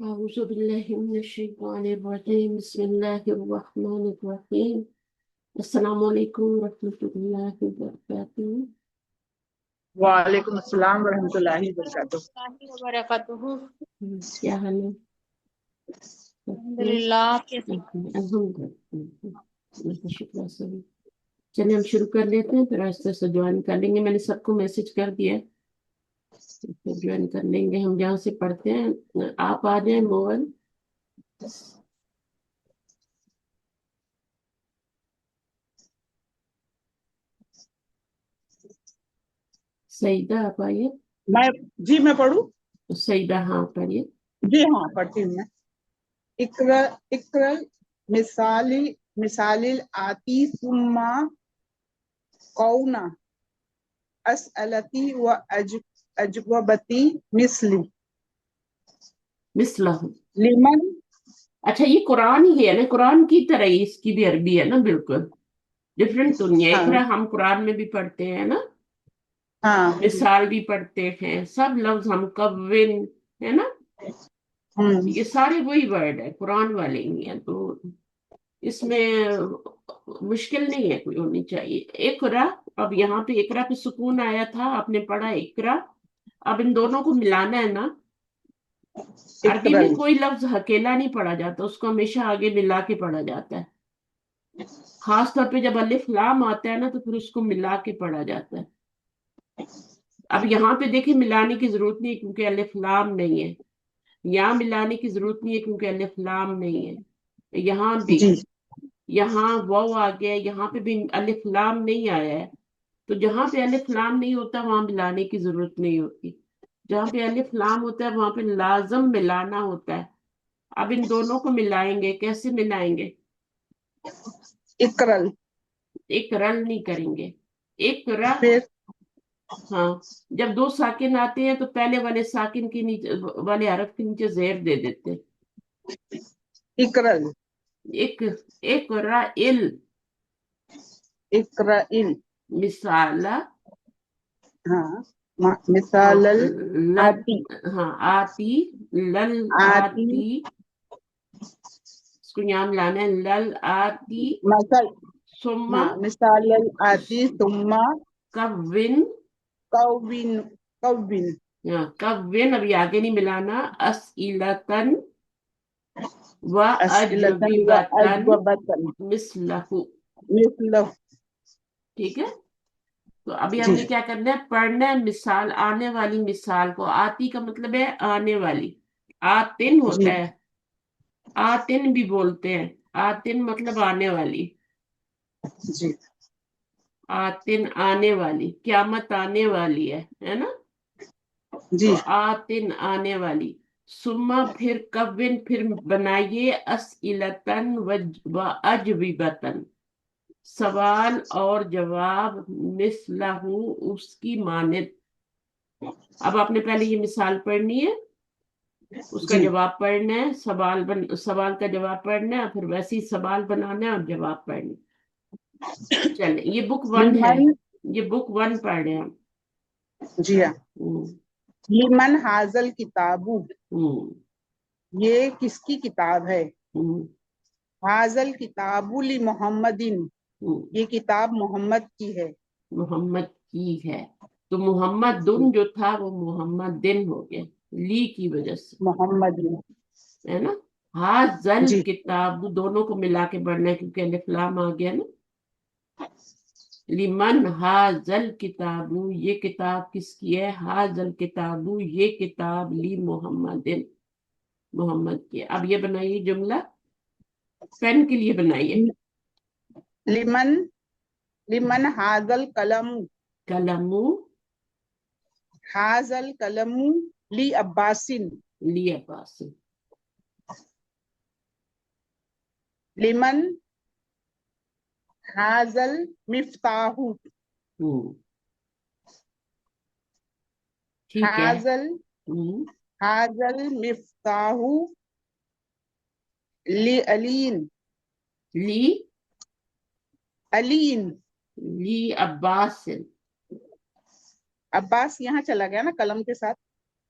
أعوذ بالله من الشيطان الرجيم بسم الله الرحمن الرحيم السلام عليكم ورحمة الله وبركاته. وعلیکم السلام ورحمۃ اللہ وبرکاتہ۔ وبرکاتہ۔ کیا حال ہے؟ الحمدللہ، کیسے؟ الحمدللہ کا شکر ہے سبھی۔ چلیں ہم شروع کر لیتے ہیں، پھر آہستہ سے جوائن کر لیں گے۔ میں نے سب کو میسج کر دیا ہے، پھر جوائن کر لیں گے۔ ہم جہاں سے پڑھتے ہیں آپ آ جائیں موبائل۔ سعیدہ آپ آئیے۔ میں پڑھوں؟ سعیدہ ہاں پڑھیے۔ جی ہاں پڑھتی ہوں میں۔ اقرا مثال آتی ثم قونا اسألتی و اجوبتی مثلہ۔ لمن۔ اچھا یہ قرآن ہی ہے نا، قرآن کی طرح ہی اس کی بھی عربی ہے نا، بالکل ڈفرینٹ تو نہیں ہے۔ ہاں اقرا ہم قرآن میں بھی پڑھتے ہیں نا، ہاں مثال بھی پڑھتے ہیں، سب لفظ ہم کون ہے نا، یہ سارے وہی ورڈ ہے، قرآن والے ہی ہیں، تو اس میں مشکل نہیں ہے، کوئی ہونی چاہیے۔ اقرا، اب یہاں پہ اقرا پہ سکون آیا تھا، آپ نے پڑھا اقرا، اب ان دونوں کو ملانا ہے نا۔ عربی اقرا میں کوئی لفظ اکیلا نہیں پڑھا جاتا، اس کو ہمیشہ آگے ملا کے پڑھا جاتا ہے، خاص طور پہ جب الف لام آتا ہے نا تو پھر اس کو ملا کے پڑھا جاتا ہے۔ اب یہاں پہ دیکھیں ملانے کی ضرورت نہیں ہے کیونکہ الف لام نہیں ہے، یہاں ملانے کی ضرورت نہیں ہے کیونکہ الف لام نہیں ہے، یہاں بھی، جی یہاں واو آ گیا، یہاں پہ بھی الف لام نہیں آیا ہے، تو جہاں پہ الف لام نہیں ہوتا وہاں ملانے کی ضرورت نہیں ہوتی، جہاں پہ الف لام ہوتا ہے وہاں پہ لازم ملانا ہوتا ہے۔ اب ان دونوں کو ملائیں گے، کیسے ملائیں گے؟ اقرل، ایک رل نہیں کریں گے، ایک را۔ پھر ہاں، جب دو ساکن آتے ہیں تو پہلے والے ساکن کے نیچے والے حرف کے نیچے زیر دے دیتے ہیں۔ اقرل، ایک را ال، اقرئل، مثال، ہاں مثال لل، آتی، ہاں آتی، لل آتی آتی، اس کو یہاں لانا ہے، لل آتی، مثل، ثم ہاں مثال آتی ثم کون، کوین، کوین کون ابھی آگے نہیں ملانا، اسئلتن و اسئلتن و اجوبتن اجوبتن مثلہ، مثلہ۔ ٹھیک ہے۔ تو ابھی ہم جی نے کیا کرنا ہے، پڑھنا ہے مثال، آنے والی مثال کو۔ آتی کا مطلب ہے آنے والی، آتن جی ہوتا ہے، آتن بھی بولتے ہیں، آتن مطلب آنے والی، جی آتن آنے والی، قیامت آنے والی ہے نا، جی تو آتن آنے والی، سما پھر کون پھر بنائیے، اسئلتن و اجوبتن، سوال اور جواب، مثلہ اس کی مانند۔ اب آپ نے پہلے یہ مثال پڑھنی ہے، اس کا جی جواب پڑھنا ہے، سوال کا جواب پڑھنا ہے، پھر ویسے ہی سوال بنانا ہے اور جواب پڑھنا ہے۔ چلیں یہ بک 1 ہے، لمن، یہ بک 1 پڑھ رہے ہیں ہم۔ جی ہاں، لمن حاضل کتابو، یہ کس کی کتاب ہے؟ حاضل کتابو لمحمدین، یہ کتاب محمد کی ہے، محمد کی ہے، تو محمد دن جو تھا وہ محمد دن ہو گیا لی کی وجہ سے، محمد، ہے نا۔ حاضل جی کتاب دونوں کو ملا کے پڑھنا ہے کیونکہ الف لام آ گیا نا۔ لمن حاضل کتابو، یہ کتاب کس کی ہے، حاضل کتابو یہ کتاب لی محمد، محمد کی ہے۔ اب یہ بنائیے جملہ، پین کے لیے بنائیے۔ لمن حاضل قلم، قلمو حاضل قلم لی عباسن، لی عباس، لمن حاضل مفتاح، ٹھیک ہے۔ حاضل مفتاح لی علین، لی علین، لی عباس، عباس یہاں چلا گیا نا قلم کے ساتھ،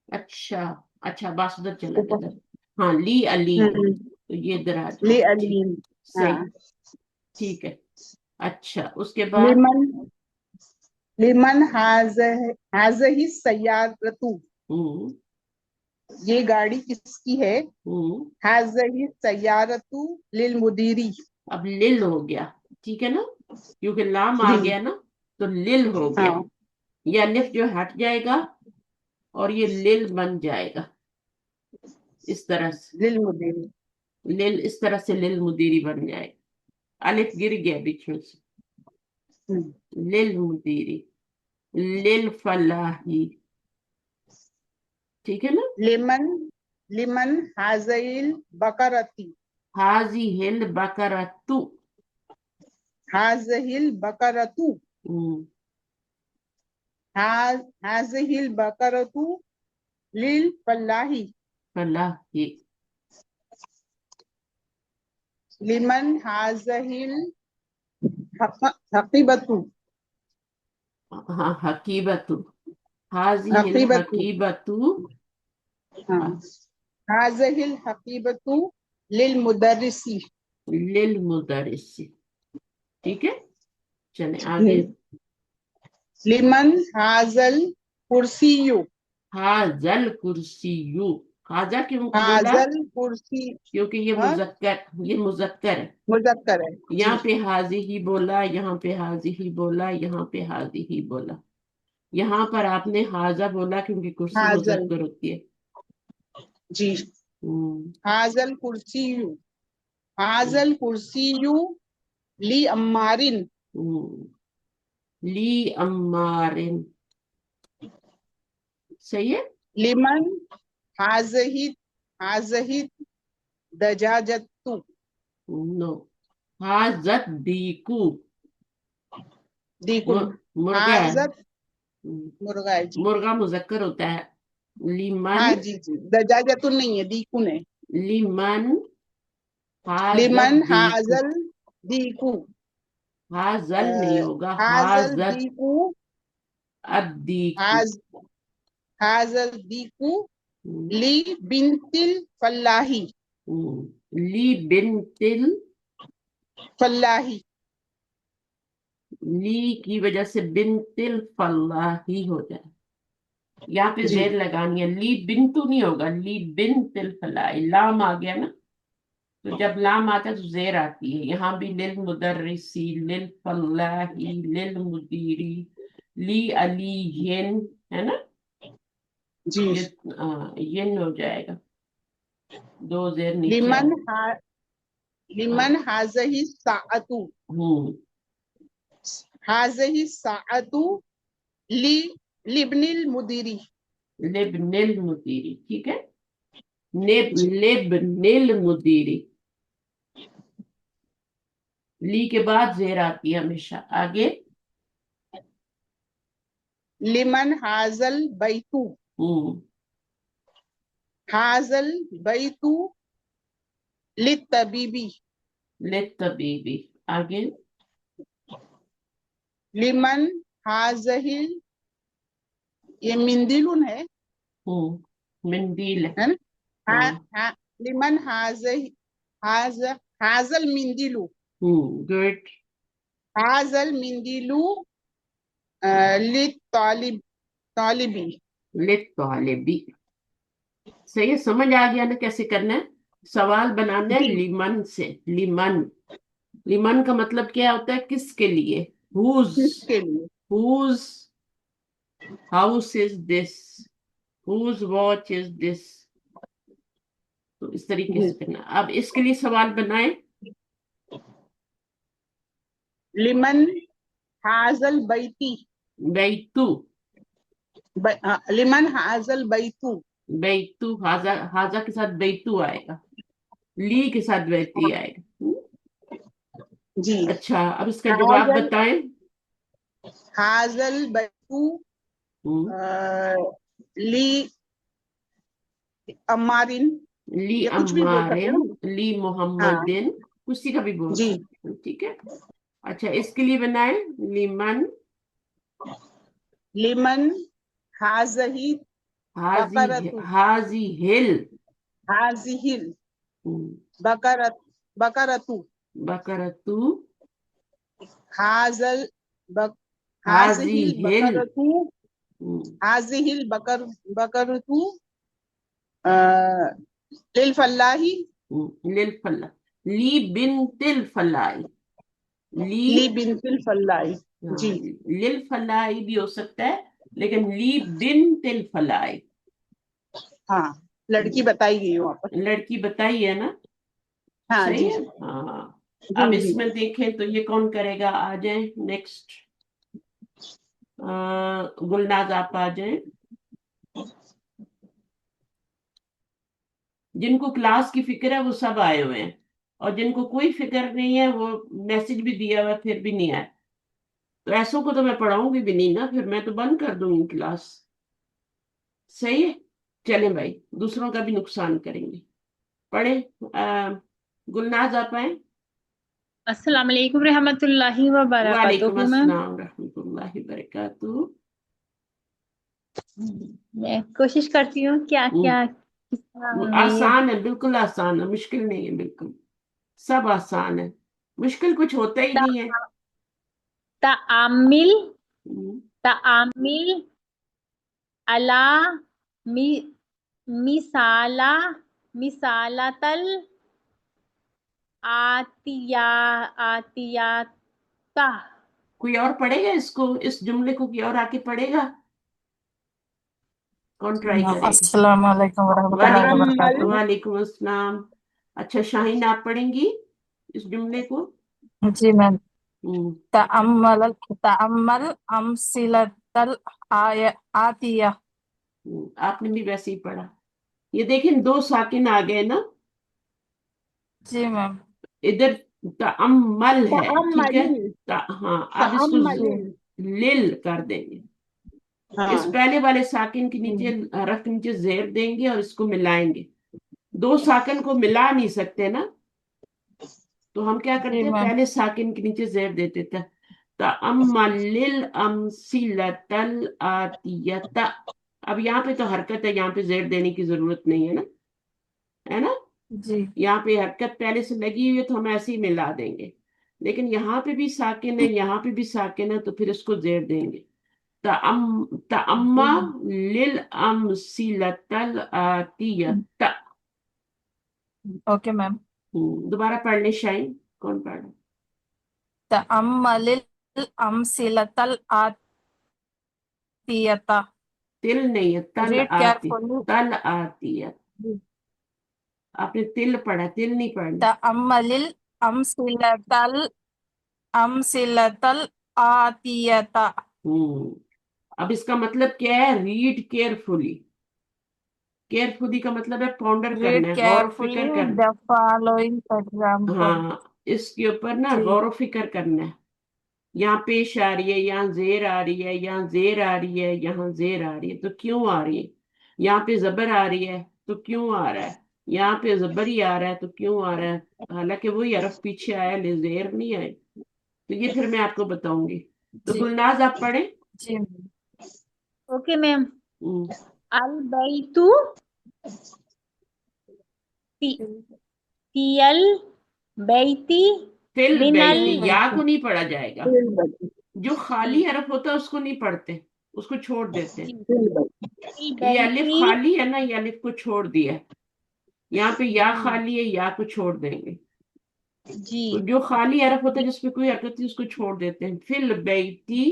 اچھا اچھا، عباس ادھر چلا گیا اوپر، ادھر، हाँ, ली अलीम, हम्म, तो ये इधर आ ली जाएगा। ठीक, अलीम। सही, हाँ। ठीक है। अच्छा, उसके बाद। लिमन लिमन हाजही सैयारतु, हम्म। ये गाड़ी किसकी है? हम्म। हाजही सैयारतु लिल मुदीरी। अब लिल हो गया, ठीक है ना, क्योंकि लाम आ जी। गया ना, तो लिल हो गया। हाँ, ये अलिफ जो हट जाएगा और ये लिल बन जाएगा इस तरह से। लिल मुदीरी। लिल इस तरह से लिल मुदीरी बन जाएगा, अलिफ गिर गया बीच में से। हम्म। लिल मुदीरी, लिल फलाही, ठीक है ना। लिमन लिमन हाजइल बकरती, हाजी हिल बकरतु। हाजहिल बकरतु, हम्म, हाजहिल बकरतु लिल फलाही। फलाही। लिमन हाजहिल हकीबतु, हाँ, हकीबतु, हाजी हिल हकीबतु। हकीबतु। हाँ, हाजहिल हकीबतु लिल मुदर्रिसी। लिल मुदरिस, ठीक है। चले आगे। लिमन हाजल कुर्सियु, हाजल कुर्सियु, हाजा क्यों बोला? हाजल कुर्सी। क्योंकि ये हाँ, मुजक्कर, ये मुजक्कर है। मुजक्कर है जी। यहाँ पे हाजी ही बोला, यहाँ पे हाजी ही बोला, यहाँ पे हाजी ही बोला। यहाँ पर आपने हाजा बोला क्योंकि कुर्सी हाजल मुजक्कर होती है। जी। हम्म। हाजल कुर्सियु, हाजल कुर्सियु ली अम्मारिन। हम्म, ली अम्मारिन, सही है। लिमन हाजहित हाजहित दजाजतु, नो, हाजत दीकू, दीकुन। मुर्गा है। हाजत मुर्गा है जी। मुर्गा मुजक्कर होता है। लिमन, हाँ जी जी, दजाजतुन नहीं है, दीकुन है। लिमन हाजत लिमन दीकू, हाजल दीकु, हाजल नहीं होगा, हाजल हाजत दीकु, अदीकू। हाज हाजल दीकु हम्म, ली बिनतिल फल्लाही, ली बिनतिल, फल्लाही। ली की वजह से बिनतिल फलाही हो जाए। यहाँ पे जी। जेर लगानी है, ली बिन तो नहीं होगा, ली बिन तिल फलाई, लाम आ गया ना। तो जब लाम आता है तो जेर आती है। यहाँ भी लिल मुदर्रिसी, लिल फलाही, लिल मुदीरी, ली अलीयन, है ना। जी। ये यन हो जाएगा, दो जेर नीचे आ। लिमन लिमन हाँ। हाजही साअतु, हम्म। हाजही साअतु ली लिब्निल मुदीरी। लिब नील मुदीरी, ठीक है। निब जी। लिब नील मुदीरी, ली के बाद जेर आती है हमेशा आगे। लिमन हाजल बैतु, हम्म, हाजल बैतु लितबीबी, लित तबीबी, आगे। लिमन हाजहिल, ये मिंदिलुन मंदिल। है ना? हा, हाँ। हा, लिमन हाज हाजल मिंदिलु, गुड। हाजल मिंदिलु लित तालिब तालिबी। लित तालिबी, सही है, समझ आ गया ना कैसे करना है। सवाल बनाना है जी। लिमन से। लिमन, लिमन का मतलब क्या होता है, किसके लिए। हुज, किसके लिए? Whose house is this, whose watch is this. तो इस तरीके जी। से करना। अब इसके लिए सवाल बनाए। लिमन हाजल बैती, बैतू, लिमन हाजल बैतू। बैतू, हाजा, हाजा के साथ बैतू आएगा, ली के साथ बैती आएगा। जी। अच्छा, अब इसका जवाब हाजल बताएं। हाजल बैतू हम्म, ली अमारिन, ली या कुछ भी बोल सकते अम्मारिन, हो ली ना। हाँ मोहम्मदिन, कुछ का भी बोल जी। सकते हैं, ठीक है। अच्छा, इसके लिए बनाए लिमन लिमन हाजही हाजी, बकरतु, हाजी हिल, हाजिहिल हम्म, बकरत बकरतु बकरतू, हाजल बक हाजी हाजिहिल हिल, बकरतु हम्म, हाजिहिल बकरतु लिल फल्लाही लिल फल्ला, ली बिन तिल फलाई, ली, ली बिनतिल फल्लाई। हाँ, जी लिल फलाई भी हो सकता है, लेकिन ली बिन तिल फलाई, हाँ, लड़की बताई गई वहाँ पर। लड़की बताई है ना, हाँ सही जी है। जी हाँ, अब जी जी। इसमें देखें तो ये कौन करेगा, आ जाए नेक्स्ट, गुलनाज आप आ जाए। जिनको क्लास की फिक्र है वो सब आए हुए हैं, और जिनको कोई फिक्र नहीं है वो मैसेज भी दिया हुआ है, फिर भी नहीं आए। तो ऐसों को तो मैं पढ़ाऊंगी भी नहीं ना, फिर मैं तो बंद कर दूंगी क्लास। सही है, चलें भाई, दूसरों का भी नुकसान करेंगे। पढ़े, गुलनाज आप आए। अस्सलाम वालेकुम रहमतुल्लाहि व वालेकुम बरकातुहू मैम। अस्सलाम रहमतुल्लाहि बरकातहू। मैं कोशिश करती हूँ क्या क्या किस तरह में ये आसान है, बिल्कुल आसान है, मुश्किल नहीं है बिल्कुल, सब आसान है, मुश्किल कुछ होता ही नहीं है। तामिल हम्म, तामिल अला मि, मिसाला मिसालतल आतिया आतियाता। कोई और पढ़ेगा इसको, इस जुमले को कोई और आके पढ़ेगा, कौन ट्राई करेगा। अस्सलाम वालेकुम वरहमतुल्लाहि तअम्मल वबरकातुहू। वालेकुम अस्सलाम। अच्छा शाहीन, आप पढ़ेंगी इस जुमले को। जी मैम। हम्म, तअम्मल तअम्मल अमसिलतल आतिया। आपने भी वैसे ही पढ़ा। ये देखें, दो साकिन आ गए ना, जी मैम। इधर तअम्मल है, ठीक है। तअम्मलिल हाँ, अब इसको जी तअम्मलिल। लिल कर देंगे। इस हाँ पहले वाले साकिन के नीचे, जी हरफ के नीचे जेर देंगे और इसको मिलाएंगे। दो साकिन को मिला नहीं सकते ना, तो हम क्या जी करते हैं, मैम। पहले साकिन के नीचे जेर देते थे। तअम्मलिल अमसिलतल आतियता। अब यहाँ पे तो हरकत है, यहाँ पे जेर देने की जरूरत नहीं है ना, है ना। जी यहाँ पे हरकत पहले से लगी हुई है, तो हम ऐसे ही मिला देंगे। लेकिन यहाँ पे भी साकिन है, यहाँ पे भी साकिन है, तो फिर इसको जेर देंगे। तअम्मा जी लिल अमसिलतल आतियता। Okay ma'am. दोबारा पढ़ ले शाइन, कौन पढ़ रहा है? तअम्मलिल अमसिलतल आतियता। तिल नहीं है, तल रीड आती, केयरफुली। तल आती है। आपने तिल पढ़ा, तिल नहीं पढ़ना। तअम्मलिल अमसिलतल अमसिलतल आतियता। हम्म, अब इसका मतलब क्या है, रीड केयरफुली। केयरफुली का मतलब है पॉन्डर रीड करना है, गौर केयरफुली फिक्र करना। The following example. हाँ, इसके ऊपर ना जी गौर फिक्र करना है। यहाँ पेश आ रही है, यहाँ जेर आ रही है, यहाँ जेर आ रही है, यहाँ जेर आ रही है, तो क्यों आ रही है। यहाँ पे जबर आ रही है, तो क्यों आ रहा है। यहाँ पे जबर ही आ रहा है, तो क्यों आ रहा है। हालांकि वही हरफ पीछे आया, ले जेर नहीं आए। तो ये फिर मैं आपको बताऊंगी। तो जी गुलनाज आप पढ़े। जी ओके मैम। हम्म, अल बैतु तियल बैती फिल मिनल बैती, या को नहीं पढ़ा जाएगा। फिल बैती जो जी खाली हरफ होता है उसको नहीं पढ़ते, उसको छोड़ देते हैं। जी फिल बैती ये अलिफ बैती खाली है ना, ये अलिफ को छोड़ दिया है। यहाँ पे या जी खाली है, या को छोड़ देंगे। जी तो जो खाली हरफ होता है जिसपे कोई हरकत नहीं, उसको छोड़ देते हैं। फिल बैती,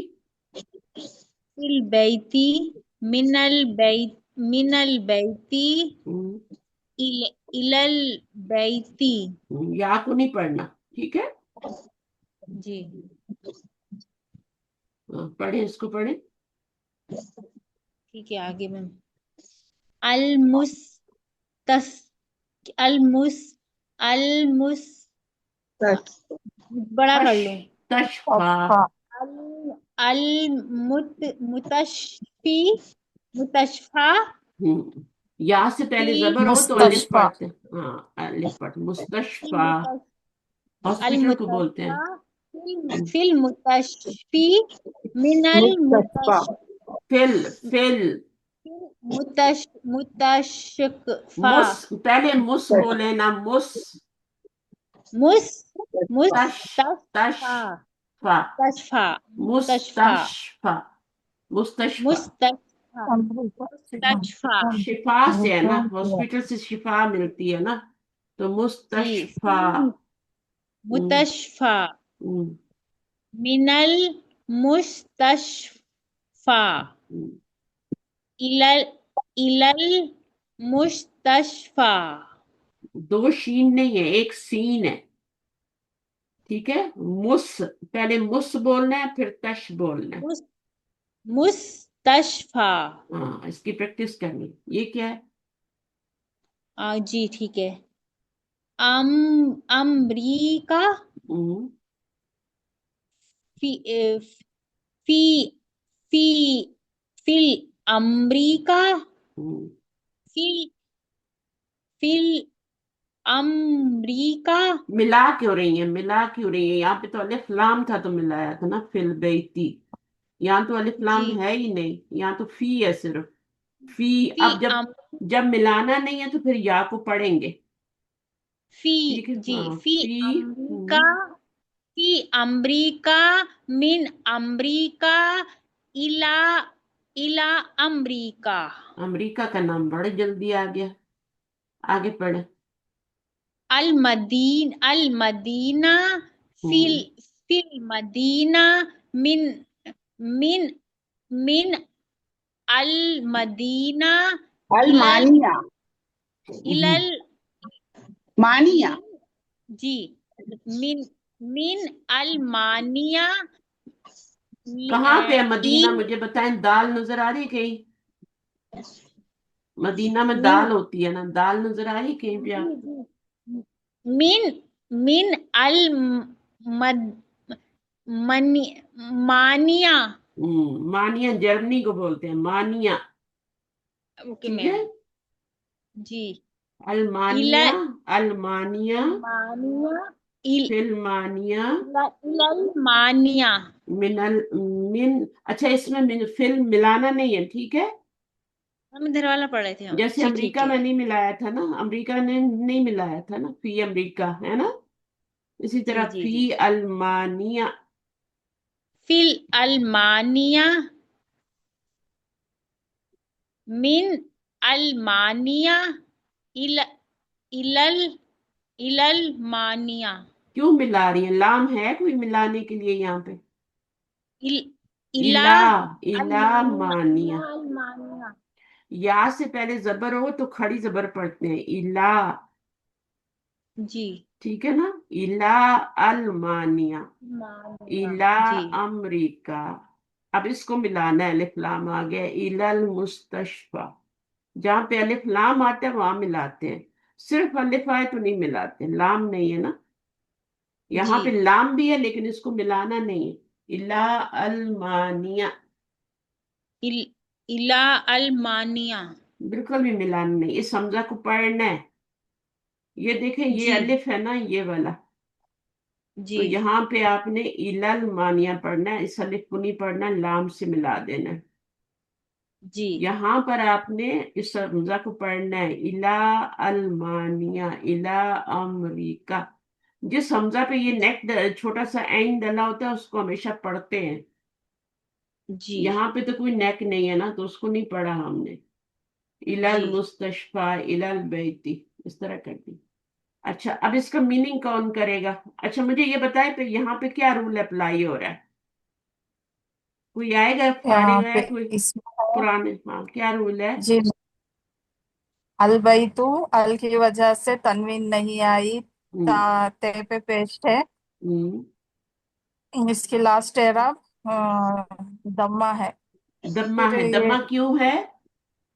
फिल बैती मिनल बैती हम्म, इलल बैती। या को नहीं पढ़ना, ठीक है। जी पढ़े, इसको पढ़े। ठीक है, आगे मैम। अल मुस तस अल मुस अल मुस बड़ा तश, कर लो। तशफा। अच्छा। अल अल मुतशफी मुतशफा या से पहले फिल जबर हो तो अलिफ मुस्तशफा। पढ़ते हैं। हाँ, अलिफ पढ़ते, मुस्तशफा। फिल अल हॉस्पिटल को बोलते मुतशफा हैं। हम्म, फिल मुतशफी मिनल मुस्तशफा मुतश फिल, फिल, मुतशक्फा पहले मुस बोले ना, मुस मुस तश तश मुस्तशफा फा तशफा तशफा मुस्तशफा मुस्तशफा मुस्तशफा मुस्तशफा शिफा से है ना, हॉस्पिटल से शिफा मिलती है ना, तो जी मुस्तशफा। हम्म, मुतशफा हम्म, मिनल मुस्तशफा हम्म। इलल इलल मुस्तशफा दो शीन नहीं है, एक सीन है, ठीक है। मुस, पहले मुस बोलना है, फिर तश बोलना है। मुस मुस्तशफा हाँ, इसकी प्रैक्टिस करनी। ये क्या है? जी ठीक है। अम अमरीका हम्म, फी फी फी फिल अमरीका हम्म। फिल फिल अमरीका मिला क्यों रही है, मिला क्यों रही है? यहाँ पे तो अलिफ लाम था तो मिलाया था ना, फिल बेती। यहाँ तो अलिफ लाम जी है ही नहीं, यहाँ तो फी है सिर्फ। फी। फी अब जब अम जब मिलाना नहीं है तो फिर या को पढ़ेंगे। फी ठीक है, जी हाँ, फी फी। अमरीका फी अमरीका मिन अमरीका इला इला अमरीका अमेरिका का नाम बड़े जल्दी आ गया। आगे पढ़े। अल मदीना फिल हम्म, फिल मदीना मिन मिन मिन अल मदीना इलल अलमानिया इलल मानिया मिन जी मिन मिन अल्मानिया कहाँ पे है मदीना, इन मुझे बताएं। दाल नजर आ रही है कहीं? मदीना में मिन दाल होती है ना, दाल नजर आ रही है कहीं पे जी आप? जी मिन मिन अल मद मनी मानिया मानिया जर्मनी को बोलते हैं, मानिया। ओके ठीक है। मैम जी इला अल्मानिया, अल्मानिया, मानिया इल फिल्मानिया, इलल मानिया मिनल, मिन। अच्छा, इसमें फिल्म मिलाना नहीं है, ठीक है। हम इधर वाला पढ़ रहे थे हम जैसे जी ठीक अमेरिका है में नहीं मिलाया था ना, अमेरिका ने नहीं मिलाया था ना, फी अमेरिका है ना, इसी जी तरह जी जी फी अल्मानिया। फिल अल्मानिया मिन अल्मानिया इल इलल इलल मानिया क्यों मिला रही है? लाम है कोई मिलाने के लिए यहाँ पे? इल इला इला, इला अल्मानिया मानिया। इला अल्मानिया या से पहले जबर हो तो खड़ी जबर पढ़ते हैं, इला। जी ठीक है ना। इला अल्मानिया, मानिया इला जी अमरीका। अब इसको मिलाना है, अलिफ लाम आ गया, इलल मुस्तशफा। जहां पे अलिफ लाम आता है वहां मिलाते हैं। सिर्फ अलिफ आए तो नहीं मिलाते, लाम नहीं है ना। यहाँ जी पे लाम भी है लेकिन इसको मिलाना नहीं है। इला अल्मानिया। इल इला अल्मानिया बिल्कुल भी मिलाना नहीं, इस हमजा को पढ़ना है। ये देखें, ये जी अलिफ है ना, ये वाला। जी तो यहाँ पे आपने इलल मानिया पढ़ना है, इस अलिफ को नहीं पढ़ना, लाम से मिला देना है। जी यहाँ पर आपने इस हमजा को पढ़ना है, इला अल्मानिया, इला अमरीका। जिस हमजा पे ये नेक छोटा सा एंड डला होता है उसको हमेशा पढ़ते हैं। जी यहाँ पे तो कोई नेक नहीं है ना, तो उसको नहीं पढ़ा हमने। इलल जी मुस्तशफा, इलल बैती, इस तरह कर दी। अच्छा, अब इसका मीनिंग कौन करेगा? अच्छा, मुझे ये बताए पे यहाँ पे क्या रूल अप्लाई हो रहा है? कोई आएगा, यहाँ फारिग है पे कोई? इसमें है पुराने, हाँ, क्या रूल है? जी अलबैतु अल की वजह से तनवीन नहीं आई हम्म, ते पे पेस्ट है हम्म। इसकी लास्ट एराब दम्मा है दम्मा फिर है, ये दम्मा क्यों है?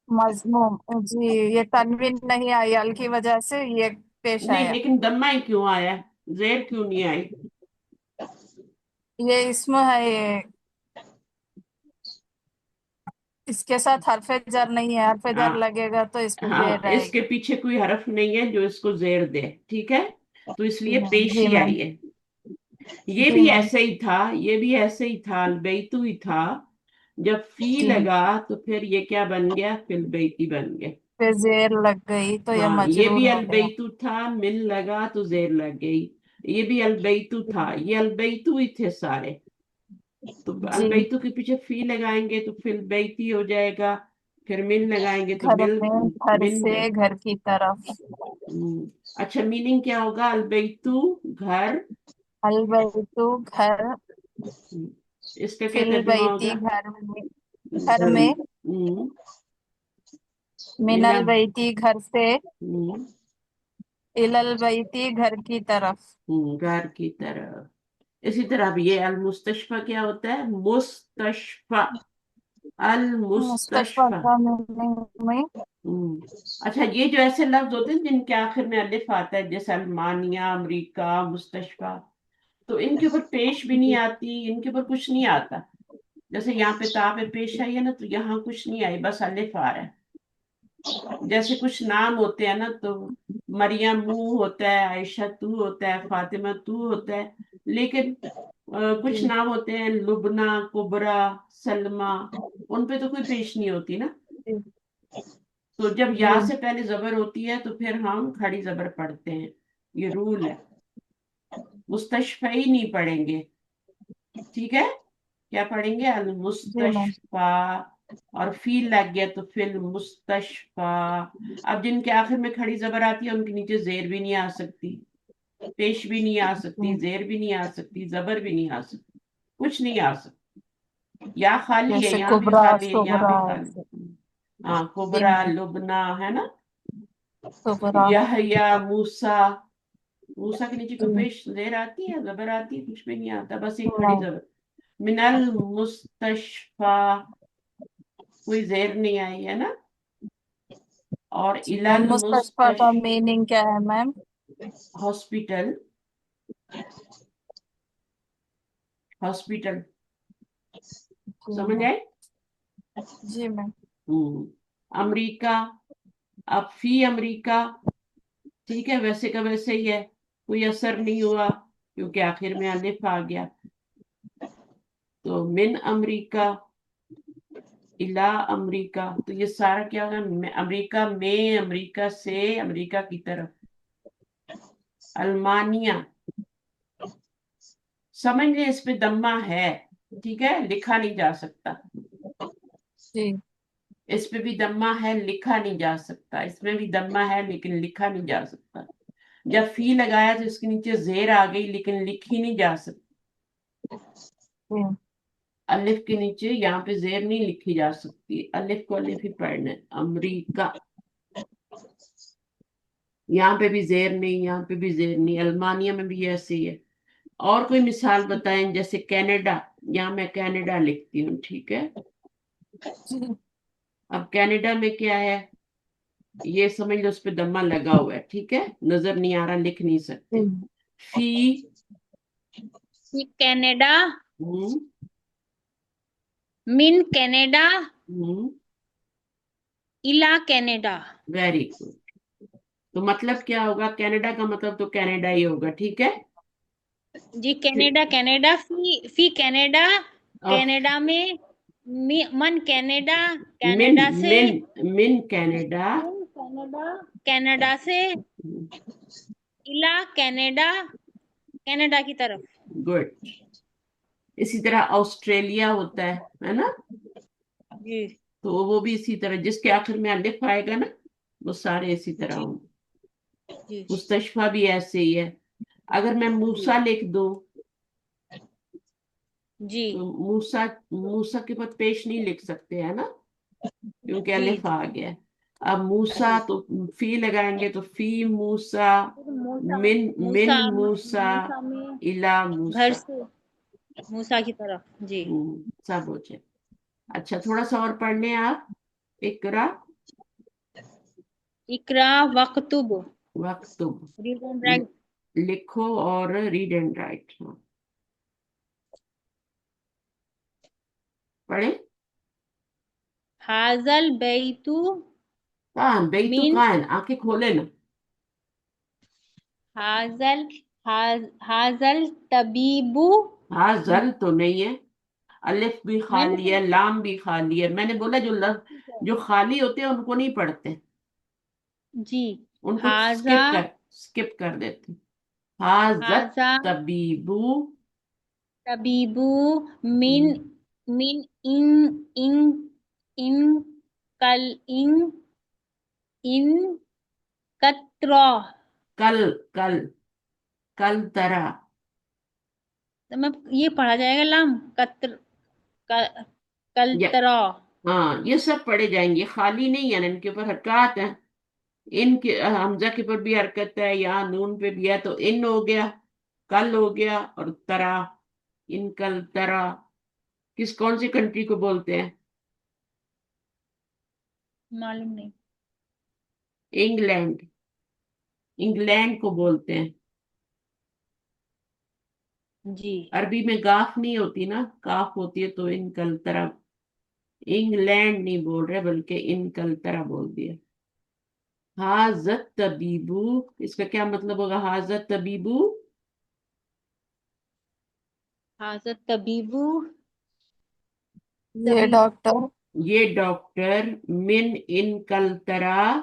मजमूम जी ये तनवीन नहीं आई अल की वजह से ये पेश नहीं, आया लेकिन दम्मा ही क्यों आया? जेर क्यों नहीं आई? ये इसमें है ये इसके साथ हरफे जर नहीं है हरफे जर हाँ, लगेगा तो इस पे हाँ, जेर इसके आएगी पीछे कोई हरफ नहीं है जो इसको जेर दे, ठीक है। तो इसलिए जी पेशी मैम आई है। ये जी भी मैम ऐसे ही था, ये भी ऐसे ही था, अलबैतु ही था। जब फी जी। लगा तो फिर ये क्या बन गया, फिल बैती बन गया। फिर जेर लग गई तो ये हाँ, ये मजरूर भी हो गया। अलबैतु था, मिल लगा तो जेर लग गई। ये भी अलबैतु था, ये अलबैतु ही थे सारे। तो जी। अलबैतु के पीछे फी लगाएंगे तो फिल बैती हो जाएगा, फिर मिल लगाएंगे तो घर मिल, में, घर मिन से, घर की तरफ। अच्छा, मीनिंग क्या होगा, अलबैतु घर। अलबैतु घर, हम्म, इसका क्या फिल तर्जुमा बैती होगा? घर में, घर घर। में, हम्म, मिना। मिनल बैती घर से, हम्म, इलल बैती घर की तरफ। घर की तरफ। इसी तरह अब ये अल मुस्तशफा क्या होता है, मुस्तशफा, अल मुस्तशफा मुस्तशफा। का मीनिंग में। अच्छा, ये जो ऐसे लफ्ज होते हैं जिनके आखिर में अलिफ आता है, जैसे अल्मानिया, अमेरिका, मुस्तशफा, तो इनके ऊपर पेश भी नहीं आती, इनके ऊपर कुछ नहीं आता। जैसे यहाँ पे ता पे पेश आई है ना, तो यहाँ कुछ नहीं आई, बस अलिफ आ रहा है। जैसे कुछ नाम होते हैं ना, तो मरियम मुंह होता है, आयशा तू होता है, फातिमा तू होता है, लेकिन कुछ जी। नाम होते हैं, लुबना, कुबरा, सलमा, उन पे तो कोई पेश नहीं होती ना। जी। तो जब जी। या से पहले जबर होती है तो फिर हम खड़ी जबर पढ़ते हैं, ये रूल है। मुस्तशफा ही नहीं पढ़ेंगे, ठीक है। क्या पढ़ेंगे, अल जी मैम। मुस्तशफा। और फील लग गया तो फिल मुस्तशफा। अब जिनके आखिर में खड़ी जबर आती है उनके नीचे जेर भी नहीं आ सकती, पेश भी नहीं आ सकती, जी। जेर भी नहीं आ सकती, जबर भी नहीं आ सकती, कुछ नहीं आ सकती। या खाली है, जैसे यहाँ भी कुबरा, खाली है, यहाँ सुगरा भी ऐसे। खाली। हाँ, जी कुबरा, मैम। लुबना, है ना। सुगरा। यहया, मूसा। मूसा के नीचे कोई जी। पेश जेर आती है, जबर आती है, कुछ भी नहीं आता, बस एक खड़ी नहीं। जबर। मिनल मुस्तशफा, कोई जेर नहीं आई है ना। और जी मैम, इलल मुस्तशफा मुस्तश, का मीनिंग क्या है मैम? हॉस्पिटल, हॉस्पिटल, जी समझ मैम। आए। जी मैम। अमेरिका, अब फी अमेरिका, ठीक है, वैसे का वैसे ही है, कोई असर नहीं हुआ क्योंकि आखिर में अलिफ आ गया। तो मिन अमेरिका, इला अमेरिका, तो ये सारा क्या होगा, अमेरिका में, अमेरिका से, अमेरिका की तरफ। अल्मानिया, समझ लें इस पे दम्मा है, ठीक है, लिखा नहीं जा सकता। जी। इस पे भी दम्मा है, लिखा नहीं जा सकता, इसमें भी दम्मा है लेकिन लिखा नहीं जा सकता। जब फी लगाया तो इसके नीचे जेर आ गई लेकिन लिखी नहीं जा सकती। जी। अलिफ के नीचे यहाँ पे जेर नहीं लिखी जा सकती, अलिफ को अलिफ ही पढ़ना है। अमरीका, यहाँ पे भी जेर नहीं, यहाँ पे भी जेर नहीं, अल्मानिया में भी ऐसे ही है। और कोई मिसाल बताएं, जैसे कनाडा, यहाँ मैं कनाडा लिखती हूँ, ठीक है। जी। अब कनाडा में क्या है, ये समझ लो, उस पे दम्मा लगा हुआ है, ठीक है, नजर नहीं आ रहा, लिख नहीं जी। सकते। फी, ये कनाडा, हम्म, मिन कनाडा, हम्म, इला कनाडा। Very good. तो मतलब क्या होगा, कनाडा का मतलब तो कनाडा ही होगा, ठीक है। जी, फिर कनाडा, कनाडा, फी कनाडा, और कनाडा में, मन कनाडा, मिन, कनाडा से, मिन, मिन कनाडा, मिन कनाडा, कनाडा से, इला कनाडा, कनाडा की तरफ। गुड। इसी तरह ऑस्ट्रेलिया होता है ना। जी। तो वो भी इसी तरह, जिसके आखिर में अलिफ आएगा ना, वो सारे इसी तरह जी। होंगे। जी। मुस्तशफा भी ऐसे ही है। अगर मैं जी। मूसा लिख दूं जी। तो मूसा, मूसा के बाद पेश नहीं लिख सकते, है ना, क्योंकि जी। अलिफ आ गया है। अब मूसा जी। तो फी लगाएंगे तो फी मूसा, फिर मूसा, मिन, मूसा, मिन मूसा, मूसा में, इला घर मूसा। से, मूसा की तरफ। जी। सब हो जाए। अच्छा, थोड़ा सा और पढ़ लें आप। इकरा, इकरा वक्तुब, वक्तुब, रीड एंड ल- राइट। लिखो और रीड एंड राइट। पढ़े। हाजल बैतु कान बेतु मीन, कान, आंखें खोले ना। हाजल, हाजल तबीबु, हाँ, जल तो नहीं है, الف بھی میں نے خالی ہے، لام بھی خالی ہے. میں نے بولا جو لفظ جو خالی ہوتے ہیں ان کو نہیں پڑھتے، جی ان کو ہاذا اسکپ کر دیتے. حاضت ہاذا طبیبو. طبیبو من من ان ان ان کل ان کترا. کل کل کل طرح. میں یہ پڑھا جائے گا لام یا کلترا. ہاں یہ سب پڑھے جائیں گے، خالی نہیں ہے نا، ان کے اوپر حرکات ہیں. ان کے حمزہ کے اوپر بھی حرکت ہے، یا نون پہ بھی ہے، تو ان ہو گیا، کل ہو گیا، اور ترا. ان کل ترا کس کون سی کنٹری کو بولتے ہیں؟ معلوم نہیں. انگلینڈ. انگلینڈ کو بولتے ہیں. جی عربی میں گاف نہیں ہوتی نا، کاف ہوتی ہے، تو ان کل طرح انگلینڈ نہیں بول رہے بلکہ ان کل طرح بول دیا. حاضت طبیبو، اس کا کیا مطلب ہوگا؟ حاضت طبیبو حاضر طبیبو یہ طبیب ڈاکٹر یہ ڈاکٹر من ان کل طرح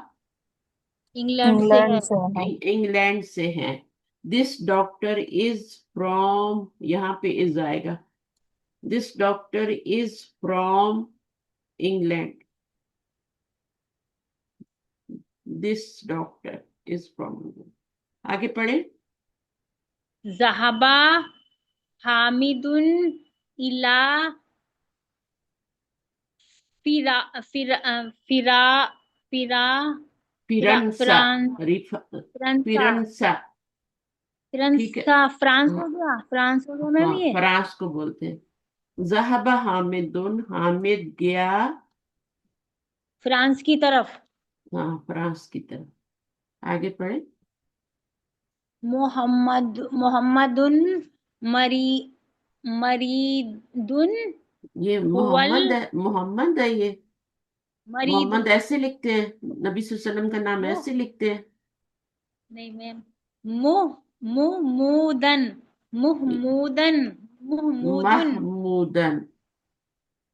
انگلینڈ سے ہے. انگلینڈ سے ہے. انگلینڈ سے ہیں. دس ڈاکٹر از فرام، یہاں پہ از آئے گا. This doctor is from England. This doctor is from England. آگے پڑھیں. ذہبا حامد الا فرا فرا فرا فرا فرنسا. فران فرانسا فرنسا. ٹھیک ہے. فرانس ہو گیا، فرانس ہو گیا میں ہاں بھی ہے. فرانس کو بولتے ہیں. ذہب حامد، حامد گیا، فرانس کی طرف. ہاں فرانس کی طرف. آگے پڑھیں. محمد مری مریدن یہ هو محمد ہے، محمد ہے یہ. المرید. محمد ایسے لکھتے ہیں، نبی صلی اللہ علیہ وسلم کا نام وہ ایسے لکھتے ہیں. نہیں میم، محمودن محمودن محمودن. محمودن،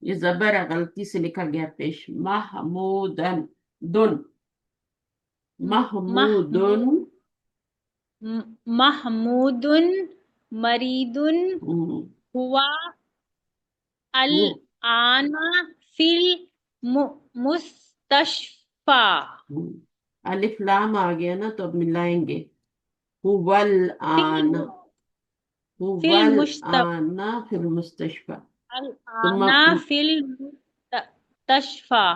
یہ زبر ہے، غلطی سے لکھا گیا پیش. محمودن، دن. محمودن. محمودن مریدن ہوا الآن فی المستشفى. الف لام آ گیا نا، تو اب ملائیں گے. هو فی الآن، فی هو المستشفى الآن فی المستشفى. ثم الآن فی المستشفى.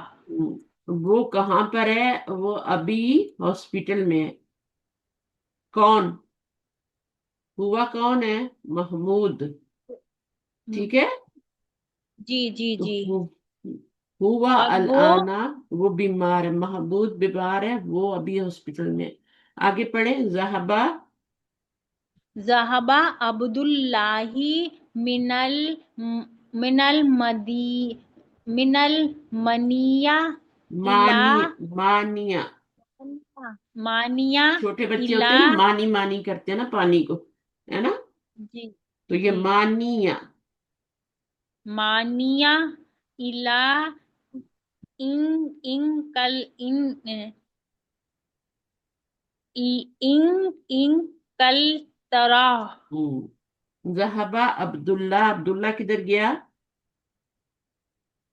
وہ کہاں پر ہے؟ وہ ابھی ہاسپٹل میں ہے. کون؟ ہوا کون ہے؟ محمود. ٹھیک ہے. جی جی تو جی. ہوا اور وہ الآن، وہ بیمار ہے، محمود بیمار ہے، وہ ابھی ہاسپٹل میں. آگے پڑھیں. ذہبہ ذہبہ عبداللہ من المنیہ مانی، الی مانیہ. مانیہ چھوٹے بچے ہوتے الی. ہیں نا، مانی مانی کرتے ہیں نا پانی کو، ہے نا. جی تو یہ جی. مانیہ. مانیہ الی ان کل ان کل ترا. ذہبہ عبداللہ، عبداللہ کدھر گیا؟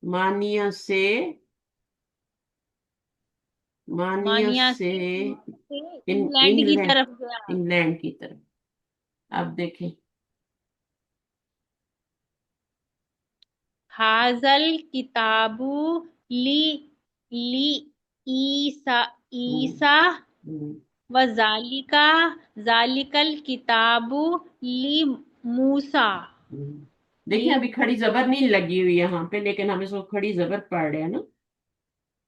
مانیہ سے، مانیہ مانیہ سے سے انگلینڈ کی انگلینڈ، طرف گیا. انگلینڈ کی طرف. اب دیکھیں. حاضل کتابو لی لی عیسیٰ و ذالکل کتابو لی موسیٰ. دیکھیں ابھی کھڑی زبر نہیں لگی ہوئی یہاں پہ، لیکن ہم اس کو کھڑی زبر پڑھ رہے ہیں نا.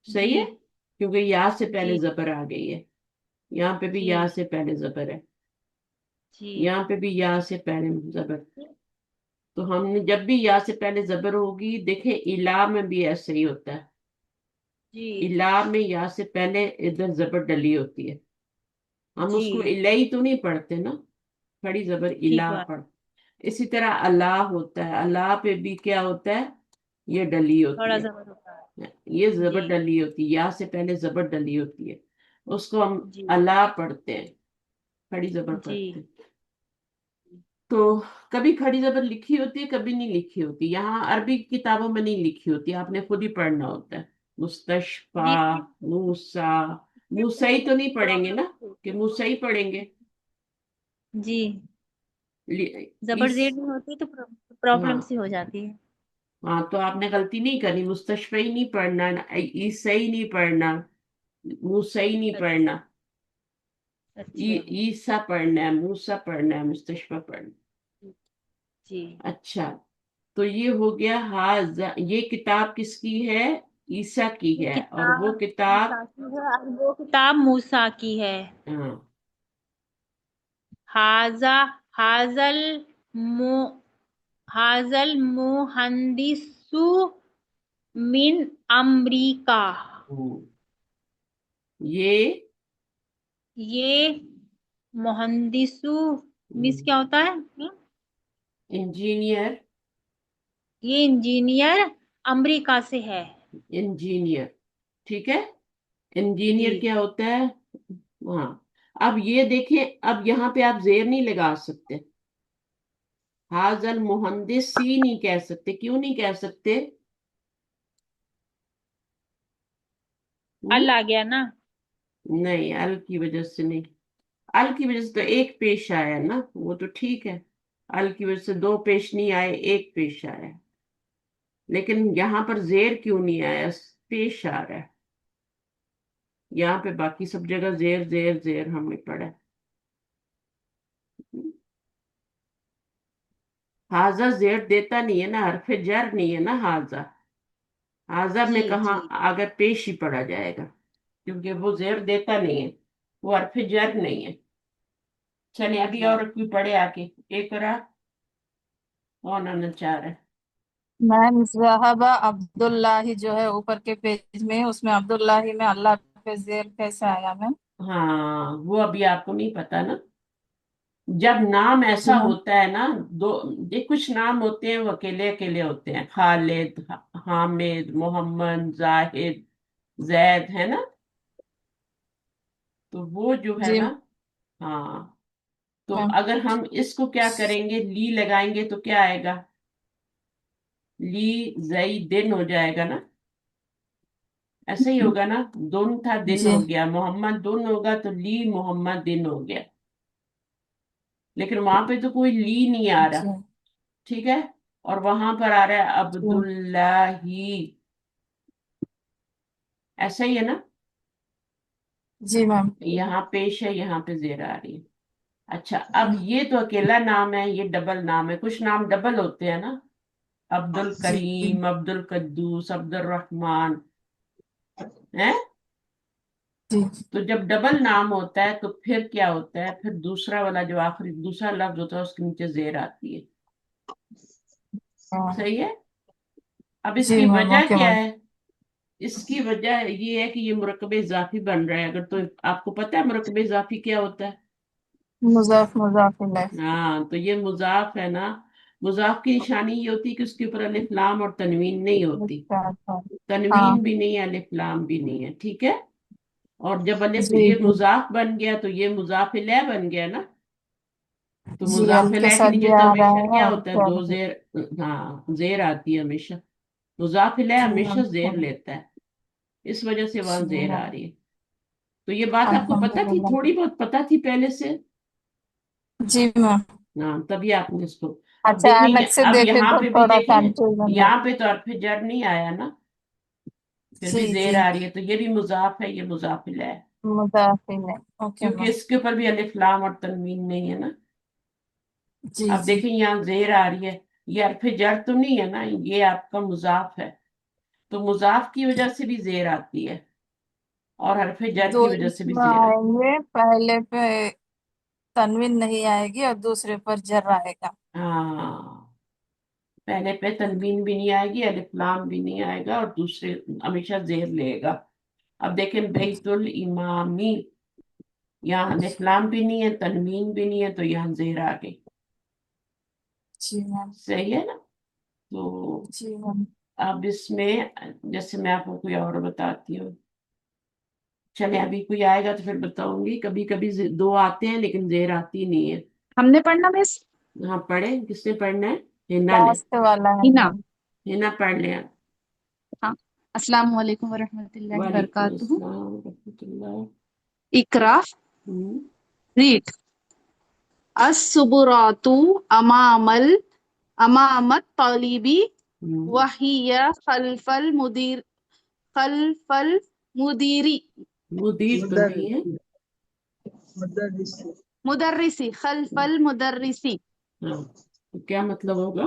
صحیح جی ہے، کیونکہ یا سے پہلے جی زبر آ گئی ہے. یہاں پہ بھی جی یا سے پہلے زبر ہے، جی یہاں پہ بھی یا سے پہلے زبر. تو ہم نے جب بھی یا سے پہلے زبر ہوگی، دیکھیں الا میں بھی ایسے ہی ہوتا ہے. جی الا میں یا سے پہلے ادھر زبر ڈلی ہوتی ہے. ہم اس جی. کو الہی تو نہیں پڑھتے نا، کھڑی زبر ٹھیک الا بات. پڑھ. इसी तरह अल्लाह होता है, अल्लाह पे भी क्या होता है, ये डली होती थोड़ा है, जबर होता है। ये जी जबर डली होती है, या से पहले जबर डली होती है, उसको हम जी अल्लाह पढ़ते हैं, खड़ी जबर जी पढ़ते हैं। तो कभी खड़ी जबर लिखी होती है, कभी नहीं लिखी होती, यहाँ अरबी किताबों में नहीं लिखी होती, आपने खुद ही पढ़ना होता है। मुस्तशफा, जी मूसा, मूसई तो नहीं पढ़ेंगे प्रॉब्लम ना, कि मूसई पढ़ेंगे। जी जबर इस, जेड में होती है तो प्रॉब्लम हाँ सी हो जाती है। हाँ, तो आपने गलती नहीं करी, मुस्तशफई नहीं पढ़ना, ईसई नहीं पढ़ना, मूसई नहीं अच्छा पढ़ना, अच्छा ईसा पढ़ना है, मूसा पढ़ना है, मुस्तशफा पढ़ना जी। है। अच्छा, तो ये हो गया हाजा, ये किताब किसकी है, ईसा की ये है, और वो किताब किताब, मूसा की है और वो किताब मूसा की है। हाँ, हाजा हाजल मु हाजल मुहंदिसु मिन अमरीका। हम्म, ये ये मुहंदिसु मिस क्या होता है? इंजीनियर, ये इंजीनियर अमेरिका से है। इंजीनियर, ठीक है, जी इंजीनियर क्या होता है, हाँ। अब ये देखें, अब यहाँ पे आप जेर नहीं लगा सकते, हाजल मुहंदिस सी नहीं कह सकते, क्यों नहीं कह सकते, हम्म? अल आ गया ना। नहीं, अल की वजह से नहीं, अल की वजह से तो एक पेश आया ना, वो तो ठीक है, अल की वजह से दो पेश नहीं आए, एक पेश आया, लेकिन यहाँ पर जेर क्यों नहीं आया, पेश आ रहा है, यहाँ पे बाकी सब जगह जेर जेर जेर हमने पढ़ा है। हाजा जेर देता नहीं है ना, हरफ जर नहीं है ना हाजा, हाजा जी में कहा जी अगर पेश ही पढ़ा जाएगा, क्योंकि वो जेर देता नहीं है, वो हरफ जर नहीं है। चलिए अभी जी और कोई पढ़े आके, एक रहा, कौन आना चाह रहा है, मैम ज़हाबा अब्दुल्लाही जो है ऊपर के पेज में, उसमें अब्दुल्लाही में अल्लाह पे जेर कैसे आया मैम? हाँ वो अभी आपको नहीं पता ना, जब नाम जी ऐसा मैम। होता है ना, दो, ये कुछ नाम होते हैं वो अकेले अकेले होते हैं, खालिद, हामिद, मोहम्मद, जाहिद, जैद, है ना, तो वो जो है जी ना, हाँ, तो मैम। अगर हम इसको क्या करेंगे, ली लगाएंगे तो क्या आएगा, ली जई दिन हो जाएगा ना, ऐसे ही होगा ना, दुन था दिन जी हो गया, मोहम्मद दुन होगा तो ली मोहम्मद दिन हो गया, लेकिन वहां पे तो कोई ली नहीं आ रहा, जी ठीक है, और वहां पर आ रहा है जी अब्दुल्लाही, ऐसा ही है ना, जी मैम। यहाँ पेश है, यहाँ पे जेर आ रही है। अच्छा, अब ये तो अकेला नाम है, ये डबल नाम है, कुछ नाम डबल होते हैं ना, अब्दुल जी करीम, अब्दुल कद्दूस, अब्दुल रहमान, है, जी तो जब डबल नाम होता है तो फिर क्या होता है, फिर दूसरा वाला जो आखिरी दूसरा लफ्ज होता है उसके नीचे जेर आती है, हाँ। सही है। अब जी इसकी मैम, वजह ओके क्या मैम। है, इसकी वजह ये है कि ये मुरकब इजाफी बन रहा है, अगर तो आपको पता है मुरकब इजाफी क्या होता है, मुजाफ मुजाफ इलैह। हाँ, तो ये मुजाफ है ना, मुजाफ की निशानी ये होती है कि उसके ऊपर अलिफ लाम और तनवीन नहीं होती, अच्छा अच्छा। हाँ। तनवीन भी नहीं है, अलिफ लाम भी नहीं है, ठीक है, और जब अलिफ जी ये जी मुजाफ बन गया तो ये मुजाफ इलैह बन गया ना, तो जी, मुजाफ अल के इलैह के साथ नीचे भी तो आ रहा हमेशा है क्या और होता है, क्या दो भी। जेर, हाँ जेर आती है हमेशा, मुजाफ इलैह जी हमेशा मैम। जेर लेता है, इस वजह से वहां जी जेर आ मैम। रही है। तो ये बात आपको पता थी, अल्हम्दुलिल्लाह। थोड़ी बहुत पता थी पहले से, जी मैम। हाँ, तभी आपने इसको, अब अच्छा, देखेंगे, अलग से अब देखे यहाँ तो पे भी थोड़ा देखें, कंफ्यूजन है। यहाँ पे तो अर्फ जर नहीं आया ना, फिर जी भी जेर जी। आ रही है, तो ये भी मुजाफ है, ये मुजाफ इलैह है, मुजाफ इलैह, ओके क्योंकि मैम। इसके ऊपर भी अलिफ लाम और तनवीन नहीं है ना। जी अब जी। देखें यहाँ जेर आ रही है, ये अर्फ जर तो नहीं है ना, ये आपका मुजाफ है, तो मुजाफ की वजह से भी जेर आती है, और हरफ जर दो की वजह से भी इसमें जेर आती आएंगे, पहले पे तनवीन नहीं आएगी और दूसरे पर जर आएगा। है, हाँ, पहले पे तनवीन भी नहीं आएगी, अलिफ लाम भी नहीं आएगा, और दूसरे हमेशा जेर लेगा। अब देखें बैतुल इमामी, यहाँ अलिफ लाम भी नहीं है, तनवीन भी नहीं है, तो यहाँ जेर आ गई, जी मैम। सही है ना। तो जी मैम। अब इसमें जैसे मैं आपको कोई और बताती हूँ, चले अभी कोई आएगा तो फिर बताऊंगी। कभी कभी दो आते हैं लेकिन देर आती नहीं है। हमने पढ़ना मिस? हाँ पढ़े, किसने पढ़ना है? हिना ने। लास्ट वाला है हिना। मैम। हिना पढ़ लिया। हाँ। अस्सलाम वालेकुम व रहमतुल्लाहि व वालेकुम बरकातुहू। अस्सलाम रहमतुल्लाह। इकरा। हम्म, रीड। अस्सुबुरातु अमामल अमामत तालिबी हम्म। वहिया खल्फल मुदीरी मुदीर तो नहीं है। मुदर्रिसी खल्फल मुदर्रिसी। हाँ, तो क्या मतलब होगा?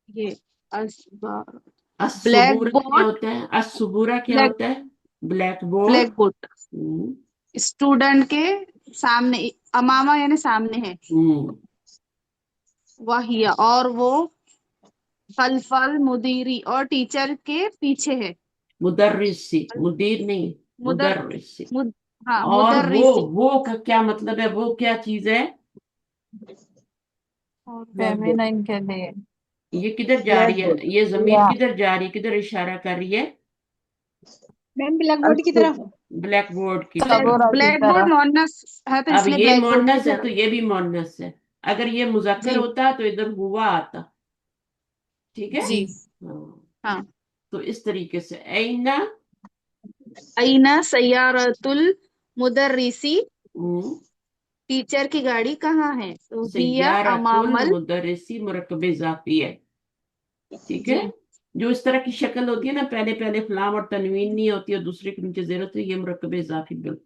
ये अस्बार ब्लैक असुबूरा क्या बोर्ड। होता है? असुबूरा क्या ब्लैक होता है? Black board. ब्लैक बोर्ड हम्म। स्टूडेंट के सामने, अमामा यानी सामने है। हम्म। वहिया और वो खल्फल मुदीरी और टीचर के पीछे है। मुदर्रिसी, मुदीर नहीं, मुदर मुदर्रिसी। मुद हाँ और वो मुदर्रिसी। वो का क्या मतलब है? वो क्या चीज है? और फेमिनाइन के लिए ये किधर जा रही है? ये जमीर या किधर जा रही है? किधर इशारा कर रही है? मैम ब्लैक बोर्ड की तरफ। ब्लैक बोर्ड की तरफ। सबूरा की ब्लैक बोर्ड तरह। मोनस है तो अब इसलिए ये ब्लैक बोर्ड की मोनस है तो तरफ। ये भी मोनस है। अगर ये मुजक्कर जी होता तो इधर हुआ आता। ठीक है। जी। हाँ, हाँ। तो इस तरीके से ऐना। अईना सैयारतुल मुदर्रिसी। हम्म, टीचर की गाड़ी कहाँ है? तो हिया सय्यारतुल अमामल। मुदर्रिसी मुरक्कब इजाफी है। ठीक है। जी जो इस तरह की शक्ल होती है ना, पहले पहले फलाम और तनवीन नहीं होती और दूसरे के नीचे जेर होती है, ये मुरक्कब इजाफी बिल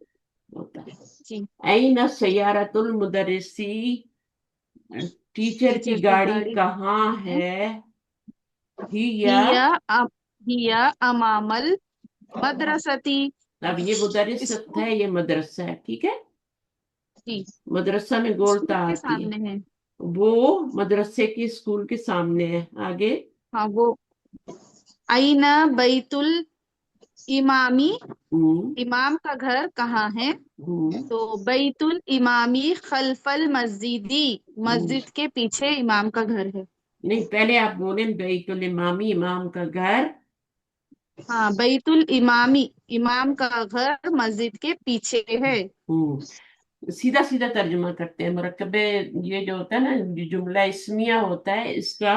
होता जी। है। ऐना सय्यारतुल मुदर्रिसी, टीचर की टीचर की गाड़ी गाड़ी कहाँ है। है? हिया। हिया अम, हिया अमामल मदरसती। अब ये मुदर्रिस स्कूल। है, ये मदरसा है। ठीक है। जी। मदरसा में गोलता स्कूल के आती है। सामने है। वो मदरसे की स्कूल के सामने है। आगे। हाँ वो। आईना बैतुल इमामी। हम्म। इमाम का घर कहाँ है? हम्म। तो बैतुल इमामी खल्फल मस्जिदी। हम्म। मस्जिद के पीछे इमाम का घर है। नहीं, पहले आप बोले बैतुल इमामी, इमाम का घर। हाँ बैतुल इमामी इमाम का घर मस्जिद के पीछे है। सीधा सीधा तर्जुमा करते हैं मुरक्कबे। ये जो होता है ना, जो जुमला इस्मिया होता है, इसका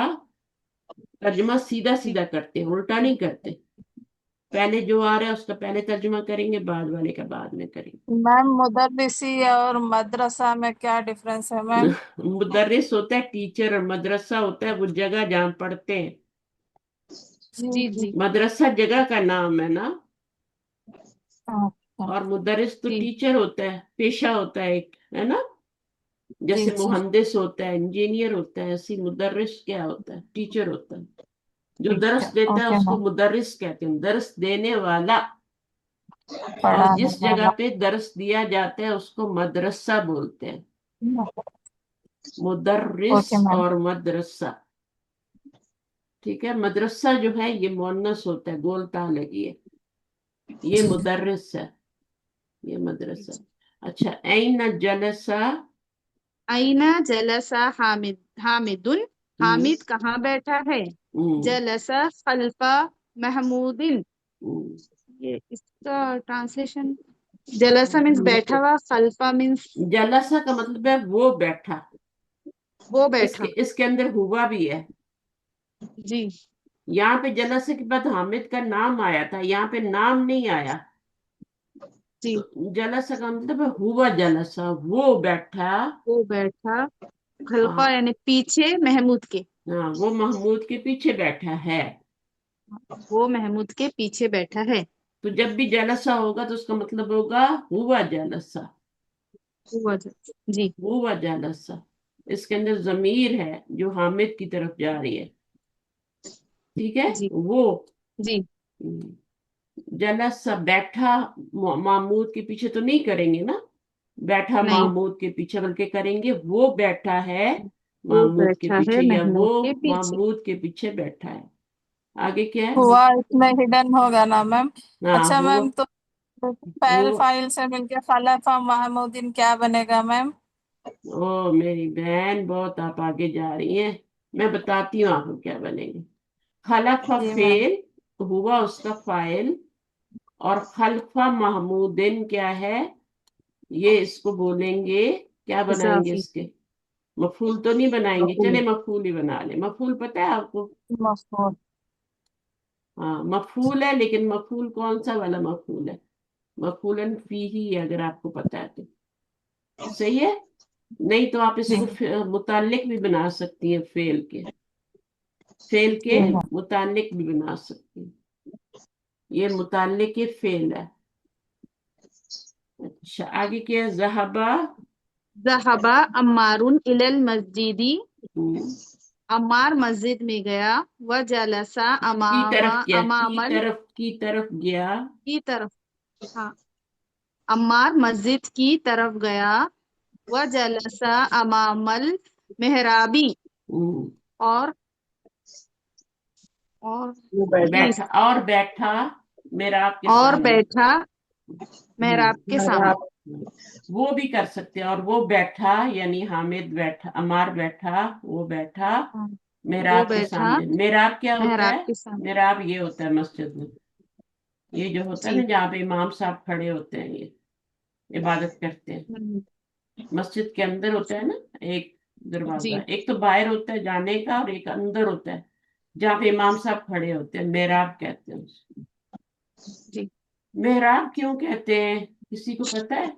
तर्जुमा सीधा जी सीधा करते हैं, उल्टा नहीं करते। पहले जो आ रहा है उसका पहले तर्जुमा करेंगे, बाद वाले का बाद में करेंगे। मैम मुदर्रिसी और मदरसा में क्या डिफरेंस है मैम? मुदर्रिस होता है टीचर, और मदरसा होता है वो जगह जहाँ पढ़ते हैं। जी जी जी। जी। मदरसा जगह का नाम है ना। अच्छा। और मुदर्रिस तो जी टीचर होता है, पेशा होता है एक, है ना। जी जैसे जी। मुहंदिस होता है, इंजीनियर होता है, ऐसी मुदर्रिस क्या होता है? टीचर होता है। जो दर्स टीचर देता है ओके उसको मैम। मुदर्रिस कहते हैं, दर्स देने वाला। और पढ़ाने जिस जगह वाला। पे दर्स दिया जाता है उसको मदरसा बोलते हैं। मुदर्रिस ओके मैम। और मदरसा। ठीक है। मदरसा जो है ये मुअन्नस होता है, गोलता लगी है। ये मुदर्रिस है, ये मदरसा। अच्छा, ऐन जलसा। आईना जलसा हामिद हामिदुन। हम्म। हामिद कहाँ बैठा है? हम्म। जलसा खल्फा महमूदिन। हम्म। ये इसका ट्रांसलेशन। जलसा मीन्स बैठा हुआ, खल्फा मीन्स जलसा का मतलब है वो बैठा। वो इसके बैठा। इसके अंदर हुआ भी है। जी यहाँ पे जलसे के बाद हामिद का नाम आया था, यहाँ पे नाम नहीं आया। जी। तो जलसा का मतलब है हुआ जलसा, वो बैठा। वो बैठा। खल्फा हाँ। यानी पीछे महमूद के। हाँ, वो महमूद के पीछे बैठा है। वो महमूद के पीछे बैठा है। तो जब भी जलसा होगा तो उसका मतलब होगा हुआ जलसा। हुआ जी हुआ जलसा। इसके अंदर जमीर है जो हामिद की तरफ जा रही है। ठीक है। जी वो जी। जलसा बैठा। मामूद के पीछे तो नहीं करेंगे ना, बैठा नहीं। महमूद के पीछे, बल्कि करेंगे वो बैठा है वो महमूद के बैठा है पीछे, या वो महमूद के पीछे। महमूद के पीछे बैठा है। आगे क्या है? हुआ इसमें हिडन होगा ना मैम? हाँ, अच्छा हुआ। मैम, तो वो फैल फाइल से मिलके खलफा महमूदिन क्या बनेगा मैम? ओ मेरी बहन, बहुत आप आगे जा रही हैं। मैं बताती हूँ आपको क्या बनेंगे. खलफा जी मैम. फेल हुआ उसका फाइल, और खलफा महमूदिन क्या है, ये इसको बोलेंगे, क्या बनाएंगे इजाफी. इसके, मफूल तो नहीं बनाएंगे, चले मफूल ही बना ले. मफूल पता है आपको? मफूल. हाँ मफूल है, लेकिन मफूल कौन सा वाला मफूल है? मफूलन फीही है, अगर आपको पता है तो. सही है. नहीं तो आप जी. इसको मुताल्लिक भी बना सकती हैं, फेल के, फेल के जी मैम. मुताल्लिक भी बना सकती हैं. ये मुताल्लिक के फेल है. अच्छा आगे क्या है? ज़हबा. ज़हबा अम्मारुन इलल मस्जिदी, हम्म, अम्मार मस्जिद में गया। व जलसा की अमामा तरफ गया, अमामल की तरफ गया. की तरफ। हाँ, अम्मार मस्जिद की तरफ गया। व जलसा अमामल मेहराबी, हम्म, और और बैठा, और बैठा मेरा आपके और सामने. बैठा मेहराब के सामने। वो भी कर सकते हैं. और वो बैठा यानी हामिद बैठा, अमार बैठा, वो बैठा हाँ, वो मेहराब के बैठा सामने. मेहराब क्या होता मेहराब है? के सामने। मेहराब ये होता है मस्जिद में, ये जो होता है ना जी। जहाँ पे इमाम साहब खड़े होते हैं, ये इबादत करते हैं. हम्म, मस्जिद के अंदर होता है ना एक जी दरवाजा, एक तो बाहर होता है जाने का, और एक अंदर होता है जहाँ पे इमाम साहब खड़े होते हैं. मेहराब कहते हैं उसको. जी। मेहराब क्यों कहते हैं, किसी को पता है?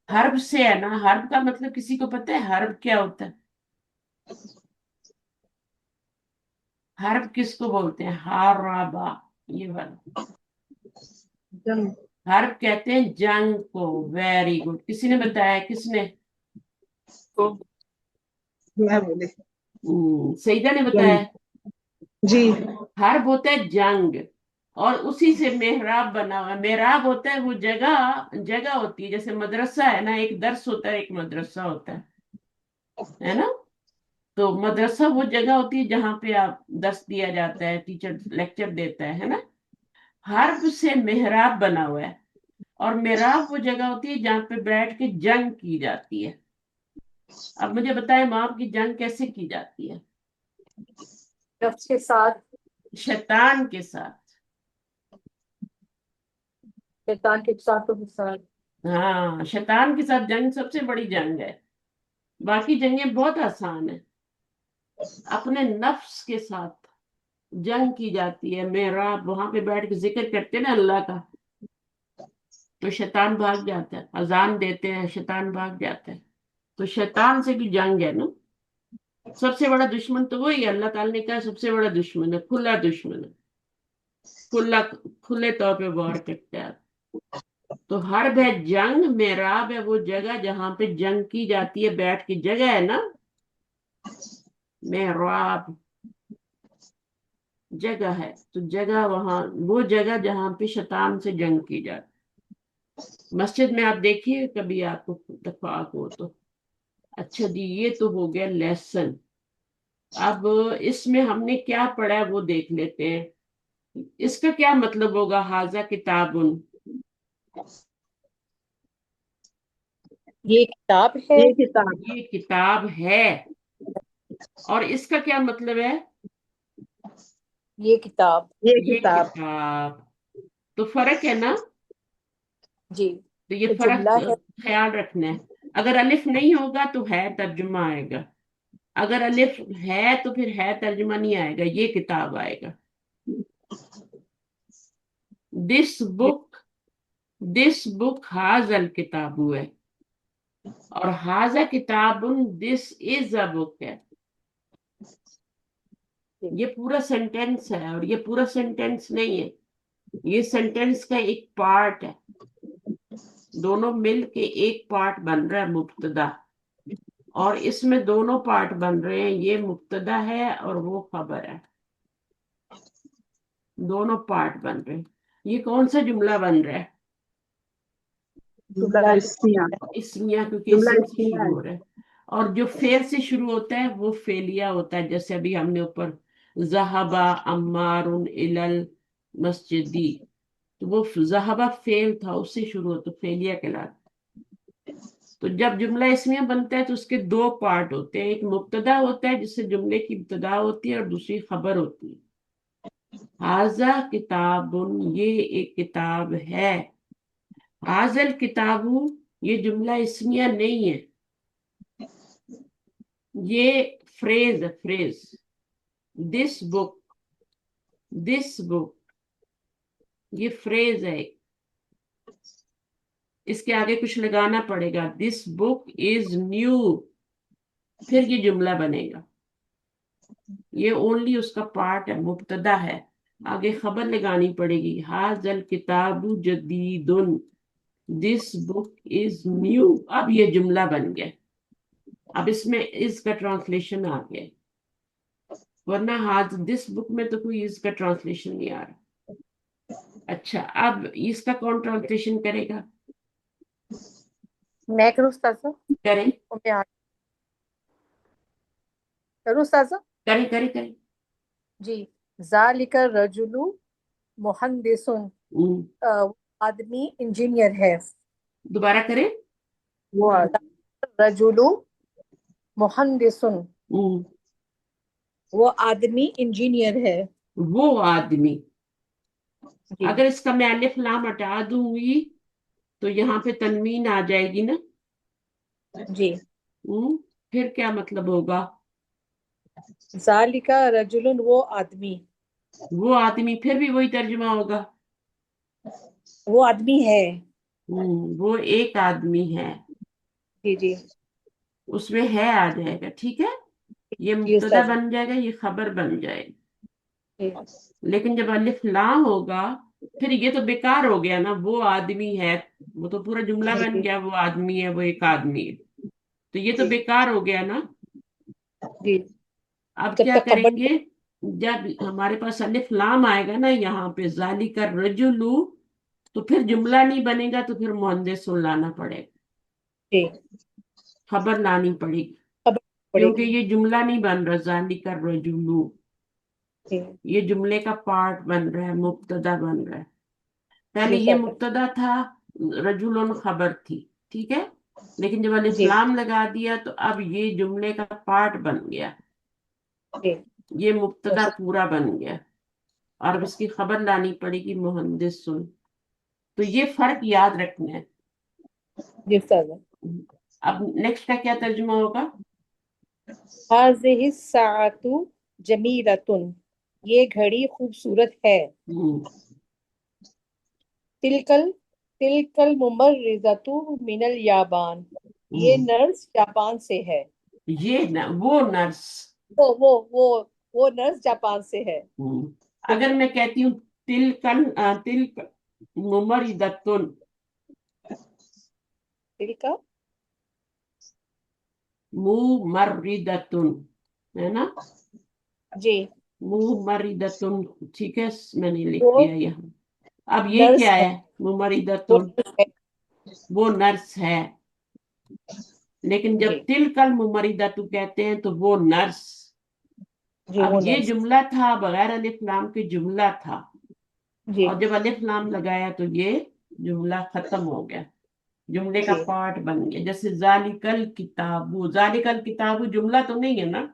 हर्ब से है ना, हर्ब का मतलब किसी को पता है हर्ब क्या होता है? हर्ब किसको बोलते हैं? हाराबा, ये वाला. हर्ब कहते हैं जंग को. Very good. किसी ने बताया? किसने? मैं बोली सईदा ने बताया. जी। हर्ब होता है जंग, और उसी से मेहराब बना हुआ है. मेहराब होता है वो जगह, जगह होती है, जैसे मदरसा है ना, एक दर्स होता है, एक मदरसा होता है ना. तो मदरसा वो जगह होती है जहाँ पे आप दर्स दिया जाता है, टीचर लेक्चर देता है ना. हर्ब से मेहराब बना हुआ है, और मेहराब वो जगह होती है जहाँ पे बैठ के जंग की जाती है. अब मुझे बताएं, माँ की जंग कैसे की जाती है? नफ्स के साथ, शैतान के साथ. शैतान के साथ. हाँ, शैतान के साथ जंग सबसे बड़ी जंग है. बाकी जंगें बहुत आसान है. अपने नफ्स के साथ जंग की जाती है. मेरा वहां पे बैठ के जिक्र करते हैं ना अल्लाह का, तो शैतान भाग जाता है. अजान देते हैं, शैतान भाग जाता है. तो शैतान से भी जंग है ना. सबसे बड़ा दुश्मन तो वही है. अल्लाह ताला ने कहा सबसे बड़ा दुश्मन है, खुला दुश्मन है, खुला, खुले तौर पे वार करता है. तो हर्ब है जंग, मेराब है वो जगह जहां पे जंग की जाती है, बैठ की जगह है ना. मेहराब जगह है, तो जगह वहां, वो जगह जहां पे शैतान से जंग की जाती. मस्जिद में आप देखिए कभी आपको इत्तेफाक हो तो. अच्छा जी, ये तो हो गया लेसन. अब इसमें हमने क्या पढ़ा है वो देख लेते हैं. इसका क्या मतलब होगा? हाजा किताबुन. ये किताब है. ये किताब. ये किताब है. और इसका क्या मतलब है? ये किताब. ये ये किताब. किताब. तो फर्क है ना. जी. तो ये ये फर्क जुमला है. ख्याल रखना है. अगर अलिफ नहीं होगा तो है तर्जुमा आएगा. अगर अलिफ है तो फिर है तर्जुमा नहीं आएगा, ये किताब आएगा. दिस बुक, दिस बुक हाजल किताबु है, और हाजा किताबुन दिस इज अ बुक है. ये पूरा सेंटेंस है, और ये पूरा सेंटेंस नहीं है, ये सेंटेंस का एक पार्ट है. दोनों मिल के एक पार्ट बन रहा है, मुब्तदा. और इसमें दोनों पार्ट बन रहे हैं, ये मुब्तदा है और वो खबर है. दोनों पार्ट बन रहे हैं. ये कौन सा जुमला बन रहा है? जुमला इस्मिया. इसमिया, क्योंकि जुमला इसम से इस्मिया शुरू है. हो रहा है. और जो फेल से शुरू होता है वो फेलिया होता है. जैसे अभी हमने ऊपर जहाबा अम्मारुन इलल मस्जिदी, तो वो जहाबा फेल था, उससे शुरू हो तो फेलिया कहलाता. تو جب جملہ اسمیہ بنتا ہے تو اس کے دو پارٹ ہوتے ہیں، ایک مبتدا ہوتا ہے جس سے جملے کی ابتدا ہوتی ہے، اور دوسری خبر ہوتی ہے۔ ھذا کتاب، یہ ایک کتاب ہے۔ ھذا الکتاب، یہ جملہ اسمیہ نہیں ہے، یہ فریز ہے، فریز۔ دس بک، دس بک، یہ فریز ہے، اس کے آگے کچھ لگانا پڑے گا، دس بک از نیو، پھر یہ جملہ بنے گا۔ یہ اونلی اس کا پارٹ ہے، مبتدا ہے، آگے خبر لگانی پڑے گی، ھذا الکتاب جدید، دس بک از نیو، اب یہ جملہ بن گیا۔ اب اس میں از کا ٹرانسلیشن آ گیا، ورنہ دس بک میں تو کوئی از کا ٹرانسلیشن نہیں آ رہا۔ اچھا، اب اس کا کون ٹرانسلیشن کرے گا؟ میں کروں استاذہ؟ کریں کروں استاذہ؟ کریں کریں کریں۔ جی، ذالک الرجل مہندس، ہم، آدمی انجینئر ہے۔ دوبارہ کریں۔ وہ رجل مہندس، ہم، وہ آدمی انجینئر ہے۔ وہ آدمی، جی اگر اس کا میں الف لام ہٹا دوں گی تو یہاں پہ تنوین آ جائے گی نا، جی، پھر کیا مطلب ہوگا؟ ذالک رجل، وہ آدمی، وہ آدمی، پھر بھی وہی ترجمہ ہوگا، وہ آدمی ہے۔ وہ ایک آدمی ہے، جی جی اس میں ہے آ جائے گا، ٹھیک ہے، یہ جی مبتدا استاذہ، بن جائے گا، یہ خبر بن جائے گا۔ جی لیکن جب الف لام ہوگا پھر یہ تو بیکار ہو گیا نا، وہ آدمی ہے، وہ تو پورا جملہ جی بن گیا، وہ آدمی ہے، وہ ایک آدمی ہے، تو یہ تو جی بیکار ہو گیا نا۔ جی، اب جب کیا تک کریں خبر، گے؟ جب ہمارے پاس الف لام آئے گا نا یہاں پہ ذالک الرجل، تو پھر جملہ نہیں بنے گا، تو پھر مہندس لانا پڑے گا، جی خبر لانی پڑے گی، خبر پڑے کیونکہ گی۔ یہ جملہ نہیں بن رہا، ذالک الرجل جی یہ جملے کا پارٹ بن رہا ہے، مبتدا بن رہا ہے۔ پہلے جی یہ استاذہ، مبتدا تھا، رجل خبر تھی، ٹھیک ہے، لیکن جب الف جی لام لگا دیا تو اب یہ جملے کا پارٹ بن گیا، جی یہ مبتدا پورا بن گیا، اور اب اس کی خبر لانی پڑے گی، مہندس سن۔ تو یہ فرق یاد رکھنا ہے۔ جی استاذہ، اب نیکسٹ کا کیا ترجمہ ہوگا؟ هذه الساعة جمیلۃ، یہ گھڑی خوبصورت ہے۔ تلک الممرضۃ من الیابان، یہ نرس جاپان سے ہے۔ یہ وہ نرس، وہ نرس جاپان سے ہے۔ اگر میں کہتی ہوں تلک ممرضۃ، تلک ممرضۃ، ہے نا، جی، ممرضۃ، ٹھیک ہے، میں نے لکھ وہ دیا یہاں۔ اب یہ نرس کیا ہے، ہے؟ ممرضۃ، وہ نرس ہے۔ وہ نرس ہے، لیکن جب جی تلک الممرضۃ کہتے ہیں تو وہ نرس۔ جی، اب وہ یہ نرس، جملہ تھا بغیر الف لام کے، جملہ تھا، جی اور جب الف لام لگایا تو یہ جملہ ختم ہو گیا، جملے کا جی پارٹ بن گیا۔ جیسے ذالک الکتاب، ذالک الکتاب جملہ تو نہیں ہے نا،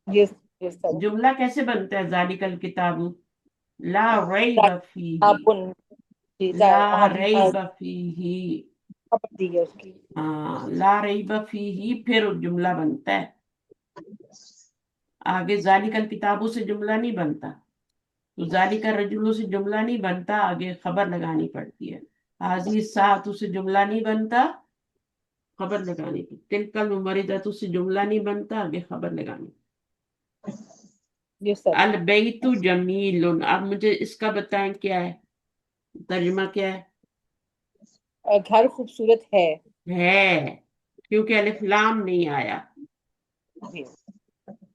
جی استاذہ، جملہ کیسے بنتا ہے؟ ذالک الکتاب لا ریب فیہ، تعاون، جی لا ریب فیہ، خبر دی ہے اس کی۔ ہاں، لا ریب فیہ، پھر جملہ بنتا ہے، آگے ذالک الکتابوں سے جملہ نہیں بنتا، تو ذالک الرجل سے جملہ نہیں بنتا، آگے خبر لگانی پڑتی ہے۔ حاضی الساعۃ سے جملہ نہیں بنتا، خبر لگانی پڑتی۔ تلک الممرضۃ سے جملہ نہیں بنتا، آگے خبر لگانی۔ جی استاذہ، البیت جمیل، اب مجھے اس کا بتائیں کیا ہے ترجمہ، کیا گھر خوبصورت ہے۔ ہے؟ کیونکہ الف لام نہیں آیا، جی،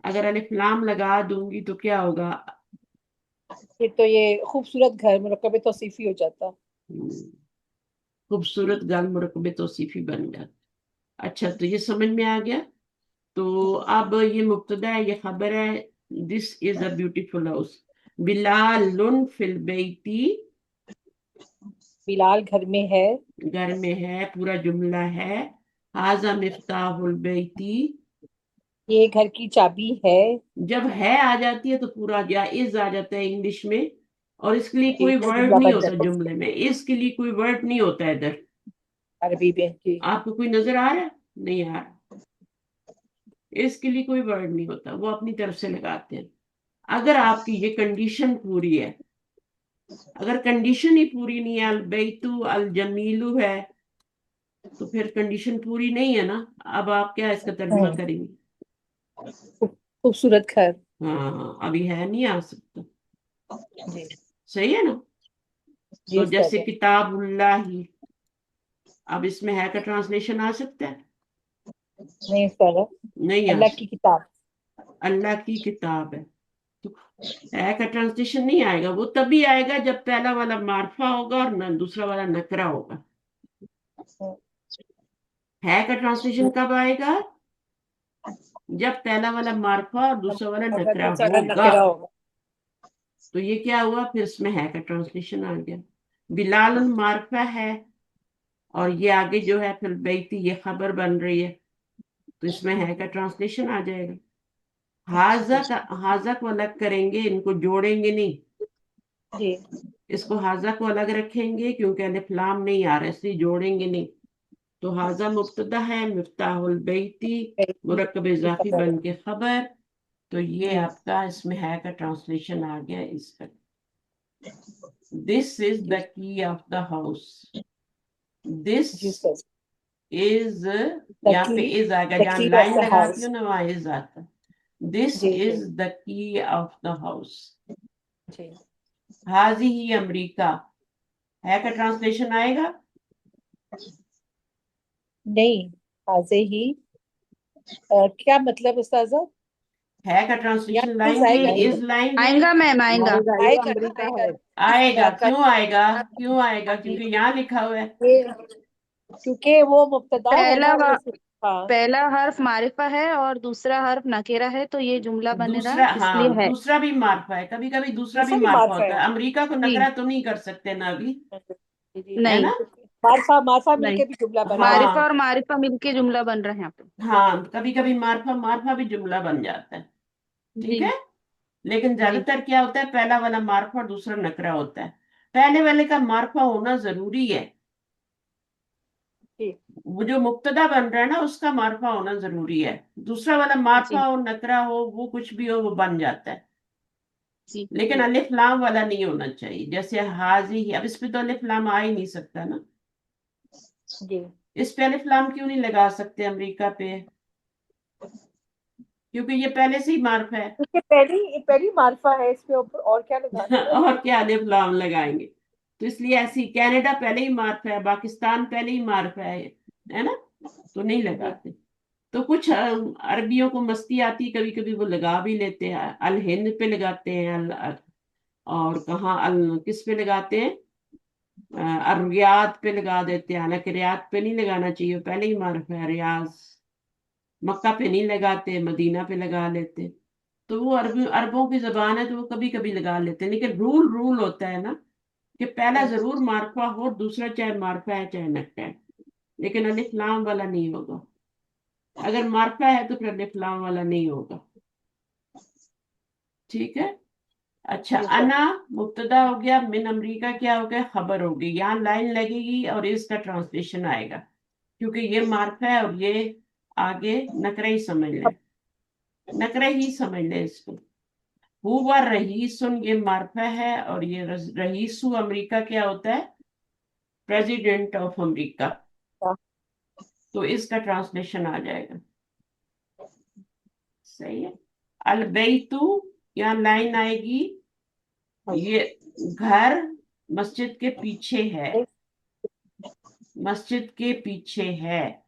اگر الف لام لگا دوں گی تو کیا ہوگا؟ پھر تو یہ خوبصورت گھر مرکب توصیفی ہو جاتا۔ خوبصورت گل مرکب توصیفی بن جاتا۔ اچھا، تو یہ سمجھ میں آ گیا۔ تو اب یہ مبتدا ہے، یہ خبر ہے، دس از اے بیوٹیفل ہاؤس، بلال فی البیتی، بلال گھر میں ہے۔ گھر میں ہے، پورا جملہ ہے، हाजा मिफ्ताहुल बैती, ये घर की चाबी है। जब है आ जाती है तो पूरा या इज आ जाता है इंग्लिश में, और इसके लिए जी, कोई वर्ड जुमला नहीं बन होता जाता है जुमले में, इसके लिए कोई वर्ड नहीं होता है इधर। अरबी में। जी आपको कोई नजर आ रहा है? नहीं आ रहा। इसके लिए कोई वर्ड नहीं होता, वो अपनी तरफ से लगाते हैं। अगर आपकी ये कंडीशन पूरी है, अगर कंडीशन ही पूरी नहीं है, अल बैतु अल जमीलू है, तो फिर कंडीशन पूरी नहीं है ना। अब आप क्या इसका तर्जुमा करेंगे? खूबसूरत घर। हाँ, अभी है नहीं आ सकता। जी सही है ना। जी तो उस्ताद जैसे किताबुल्लाही, अब इसमें है का ट्रांसलेशन आ सकता है? नहीं उस्ताद, नहीं आ अल्लाह की सकता। किताब। अल्लाह की किताब है, तो है का ट्रांसलेशन नहीं आएगा। वो तभी आएगा जब पहला वाला मार्फा होगा और दूसरा वाला नकरा होगा। है का ट्रांसलेशन कब आएगा? जब पहला वाला मार्फा और दूसरा वाला अगर नकरा दूसरा होगा। नकेरा होगा। तो ये क्या हुआ, फिर इसमें है का ट्रांसलेशन आ गया। बिलाल मार्फा है, और ये आगे जो है फिर बैती, ये खबर बन रही है, तो इसमें है का ट्रांसलेशन आ जाएगा। हाजा को अलग करेंगे, इनको जोड़ेंगे नहीं। जी इसको हाजा को अलग रखेंगे क्योंकि अलिफ लाम नहीं आ रहा, इसलिए जोड़ेंगे नहीं। तो हाजा मुब्तदा है, मिफ्ताहुल बैती मुरक्कब इजाफी खबर। बन के खबर। तो ये जी आपका इसमें है का ट्रांसलेशन आ गया इसका। This is the key of the house. This जी उस्ताद। इज, यहाँ पे इज आएगा, the जहाँ key of लाइन the लगाती house। हूँ ना वहां इज आता। दिस जी is the key of the house. जी हाजी ही अमरीका, है का ट्रांसलेशन आएगा? नहीं, हाजे ही क्या मतलब उस्ताद? है का या ट्रांसलेशन इज लाइन में, आएगा। इज लाइन में आएगा मैम, आएगा। आएगा, ये आएगा ना, अमेरिका आएगा। है। आएगा। का- क्यों आएगा? क्यों आएगा? जी, क्योंकि यहाँ लिखा हुआ है। क्योंकि वो मुब्तदा है पहला ना वा- हाँ पहला हर्फ मारिफा है और दूसरा हर्फ नकेरा है, तो ये जुमला बनेगा, दूसरा, इसलिए हाँ, है। दूसरा भी मार्फा है, कभी कभी दूसरा भी दूसरा भी मार्फा मार्फा होता है। है। अमेरिका को जी, नकरा तो नहीं कर सकते ना अभी, जी जी है नहीं ना। मार्फा मार्फा नहीं, मिलके भी जुमला बनेगा। मारिफा हाँ और मारिफा मिलके जुमला बन रहा है यहाँ पे। हाँ, कभी कभी मार्फा मार्फा भी जुमला बन जाता है। ठीक जी है। लेकिन जी ज्यादातर क्या होता है, पहला वाला मार्फा और दूसरा नकरा होता है। पहले वाले का मार्फा होना जरूरी है। जी वो जो मुब्तदा बन रहा है ना, उसका मार्फा होना जरूरी है। दूसरा वाला मार्फा जी और नकरा हो, वो कुछ भी हो, वो बन जाता है। जी लेकिन अलिफ लाम वाला नहीं होना चाहिए। जैसे हाजी, अब इस पे तो अलिफ लाम आ ही नहीं सकता ना। जी इस पे अलिफ लाम क्यों नहीं लगा सकते अमेरिका पे? क्योंकि ये पहले से ही मार्फा है। इसके पहली मार्फा है, इसके ऊपर और क्या लगाना है? और क्या अलिफ लाम लगाएंगे? तो इसलिए ऐसी, कनाडा पहले ही मार्फा है, पाकिस्तान पहले ही मार्फा है ना, तो नहीं जी लगाते। तो कुछ अरबियों को मस्ती आती है, कभी कभी वो लगा भी लेते हैं, अल हिंद पे लगाते हैं, और कहाँ अल किस पे लगाते हैं, रियाद पे लगा देते हैं। हालांकि रियाद पे नहीं लगाना चाहिए, पहले ही मार्फा है रियाज। मक्का पे नहीं लगाते, मदीना पे लगा लेते। तो वो अरबों की जबान है, तो वो कभी कभी लगा लेते हैं। लेकिन रूल रूल होता है ना, कि पहला जरूर मार्फा हो, दूसरा चाहे मार्फा है चाहे नक्का है, लेकिन अलिफ लाम वाला नहीं होगा। अगर मार्फा है तो फिर अलिफ लाम वाला नहीं होगा। ठीक है। अच्छा, जी सर। अना मुब्तदा हो गया, मिन अमरीका क्या हो गया, खबर होगी। यहाँ लाइन लगेगी और इसका ट्रांसलेशन आएगा, क्योंकि ये मार्फा है और ये आगे नकरा ही समझ ले, नकरा ही समझ ले इसको। हुआ रईसुन, ये मार्फा है, और ये रईसु अमेरिका क्या होता है, प्रेसिडेंट ऑफ अमेरिका। तो इसका ट्रांसलेशन आ जाएगा। सही है। अलबैतु, यहाँ लाइन आएगी, ये घर मस्जिद के पीछे है, मस्जिद के पीछे है।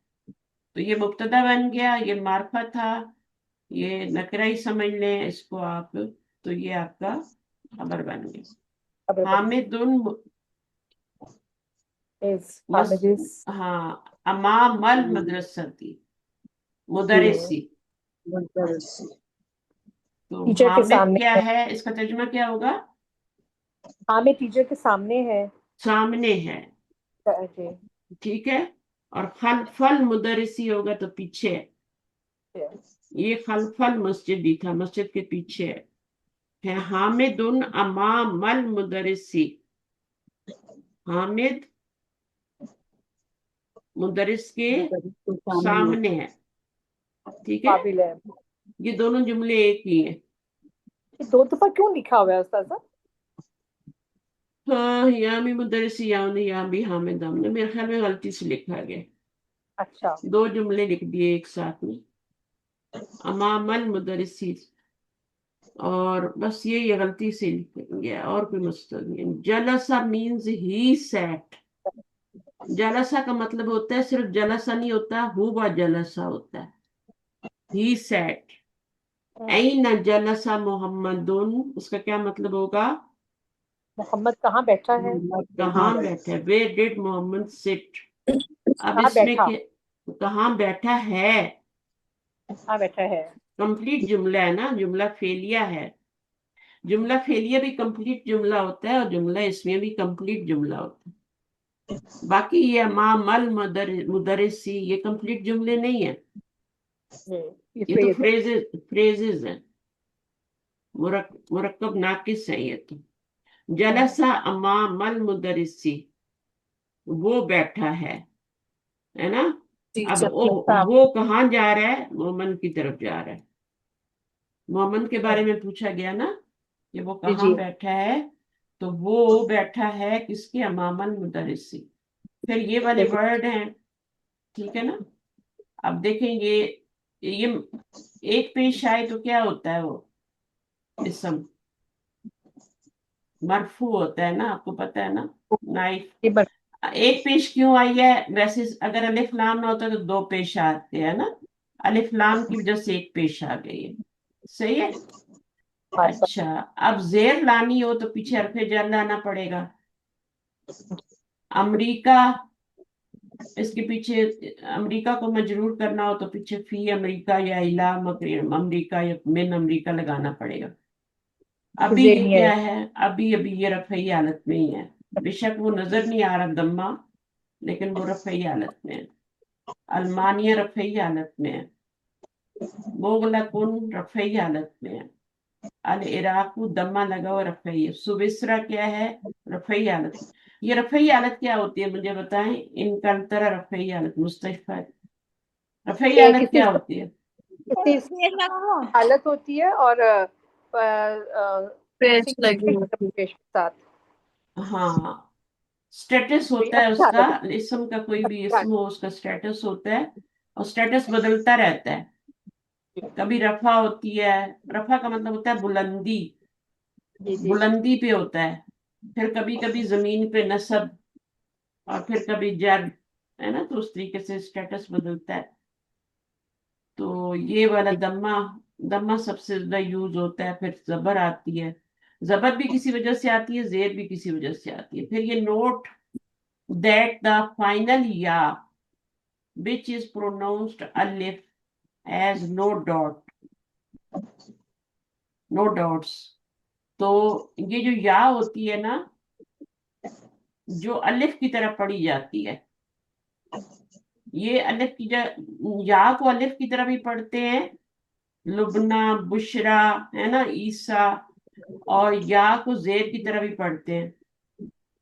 तो ये मुब्तदा बन गया, ये मार्फा था, ये नकरा ही समझ लें इसको आप। तो ये आपका खबर बन गया। हामिदुन मस हामिदिस। हाँ, अमामल मदरसती, मुदरसी। मुदर्रिस। तो टीचर के हामिद सामने क्या है। है, इसका तर्जुमा क्या होगा? हामिद टीचर के सामने है। सामने है। जी ठीक है। और खलफल मुदरिसी होगा तो पीछे है। ये खलफल मस्जिद भी था, मस्जिद के पीछे है हामिदुन अमामल मुदरिसी, हामिद मुदरिस के सामने है। ठीक है, काबिल है। ये दोनों जुमले एक ही हैं। ये 2 दफा क्यों लिखा हुआ है उस्ताद? हाँ, यहाँ भी मुदरिसी, यहाँ भी हामिद, हमने मेरे ख्याल में गलती से लिखा गया, अच्छा, 2 जुमले लिख दिए एक साथ में, अमामल मुदरिसी, और बस ये गलती से लिख गया, और कोई मकसद नहीं है। जलसा मीन्स ही सैट, जलसा का मतलब होता है सिर्फ जलसा नहीं होता, हुआ जलसा होता है, ही सैट। ऐन जलसा मोहम्मदुन, उसका क्या मतलब होगा? मोहम्मद कहाँ बैठा है? कहाँ बैठा, वेयर डिड मोहम्मद सिट। अब कहाँ इसमें बैठा? कहाँ बैठा है, कहाँ बैठा है? कंप्लीट जुमला है ना, जुमला फेलिया है। जुमला फेलिया भी कंप्लीट जुमला होता है, और जुमला इसमें भी कंप्लीट जुमला होता है। बाकी ये मामल मुदरिसी ये कंप्लीट जुमले नहीं है, ये ये तो फ्रेज है। फ्रेजेस हैं, मुरक्कब नाकिस है ये तो। जलसा अमामल मुदरिसी, वो बैठा है ना। अब टीचर के साथ। वो कहाँ जा रहा है? मोमन की तरफ जा रहा है। मोमन के बारे में पूछा गया ना कि वो जी कहाँ जी। बैठा है, तो वो बैठा है किसके? अमामल मुदरिसी। फिर ये वाले वर्ड हैं, ठीक है ना। अब देखेंगे, ये एक पेश आए तो क्या होता है? वो इसम मरफू होता है ना, आपको पता है ना। नाइफ, ये बस एक पेश क्यों आई है? वैसे अगर अलिफ लाम ना होता तो 2 पेश आते हैं ना, अलिफ लाम की वजह से एक पेश आ गई है, सही है। अच्छा, अब जेर लानी हो तो पीछे हरफे जर लाना पड़ेगा। अमेरिका, इसके पीछे अमेरिका को मजरूर करना हो तो पीछे फी अमेरिका या इला अमेरिका या मिन अमेरिका लगाना पड़ेगा। अभी ये नहीं है। क्या है? अभी अभी ये रफई हालत में ही है, बेशक वो नजर नहीं आ रहा दम्मा, लेकिन वो रफई हालत में है। अल्मानिया रफई हालत में है, मोगलकुन रफई हालत में है, अल इराकू दम्मा लगा हुआ रफई है, सुविसरा क्या है? रफई हालत। ये रफई हालत क्या होती है मुझे बताएं? इनकंतरा रफई हालत मुस्तफा, रफई हालत किसी क्या होती है? किसी हालत होती है और पेज लगी होती पेश के साथ। हाँ, स्टेटस कोई होता है अच्छी उसका, हालत इसम का कोई भी है। इसम हो उसका स्टेटस होता है, और स्टेटस बदलता रहता है। कभी रफा होती है, रफा का मतलब होता है बुलंदी, जी जी। बुलंदी पे होता है। फिर कभी कभी जमीन पे नसब, और फिर कभी जर, है ना, तो उस तरीके से स्टेटस बदलता है। तो ये वाला दम्मा, दम्मा सबसे ज्यादा यूज होता है। फिर जबर आती है, जबर भी किसी वजह से आती है, जेर भी किसी वजह से आती है। फिर ये नोट दैट द फाइनल या which is pronounced alif as no dot, no dots। तो ये जो या होती है ना, जो अलिफ की तरह पढ़ी जाती है, ये अलिफ की या को अलिफ की तरह भी पढ़ते हैं, लुबना, बुशरा, है ना, ईसा, और या को जेर की तरह भी पढ़ते हैं।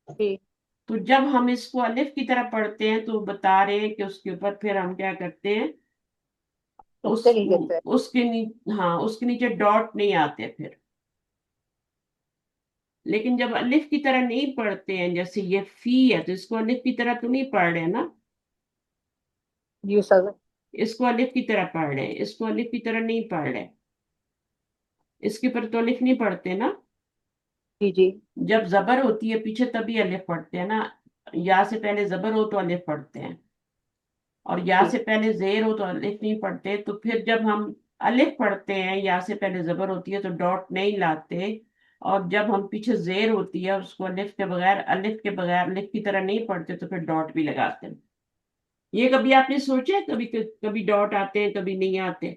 जी। तो जब हम इसको अलिफ की तरह पढ़ते हैं तो बता रहे हैं कि उसके ऊपर फिर हम क्या करते हैं, नुक्ते नहीं देते। हाँ, उसके नीचे डॉट नहीं आते फिर। लेकिन जब अलिफ की तरह नहीं पढ़ते हैं, जैसे ये फी है, तो इसको अलिफ की तरह तो नहीं पढ़ रहे ना, जी सर। इसको अलिफ की तरह पढ़ रहे हैं, इसको अलिफ की तरह नहीं पढ़ रहे, इसके पर तो अलिफ नहीं पढ़ते ना। जी जी। जब जबर होती है पीछे तभी अलिफ पढ़ते हैं ना, या से पहले जबर हो तो अलिफ पढ़ते हैं, और या से पहले जेर हो तो अलिफ नहीं पढ़ते। तो फिर जब हम अलिफ पढ़ते हैं, या से पहले जबर होती है तो डॉट नहीं लाते, और जब हम पीछे जेर होती है उसको अलिफ के बगैर अलिफ की तरह नहीं पढ़ते तो फिर डॉट भी लगाते हैं। ये कभी आपने सोचा है? कभी कभी डॉट आते हैं, कभी नहीं आते।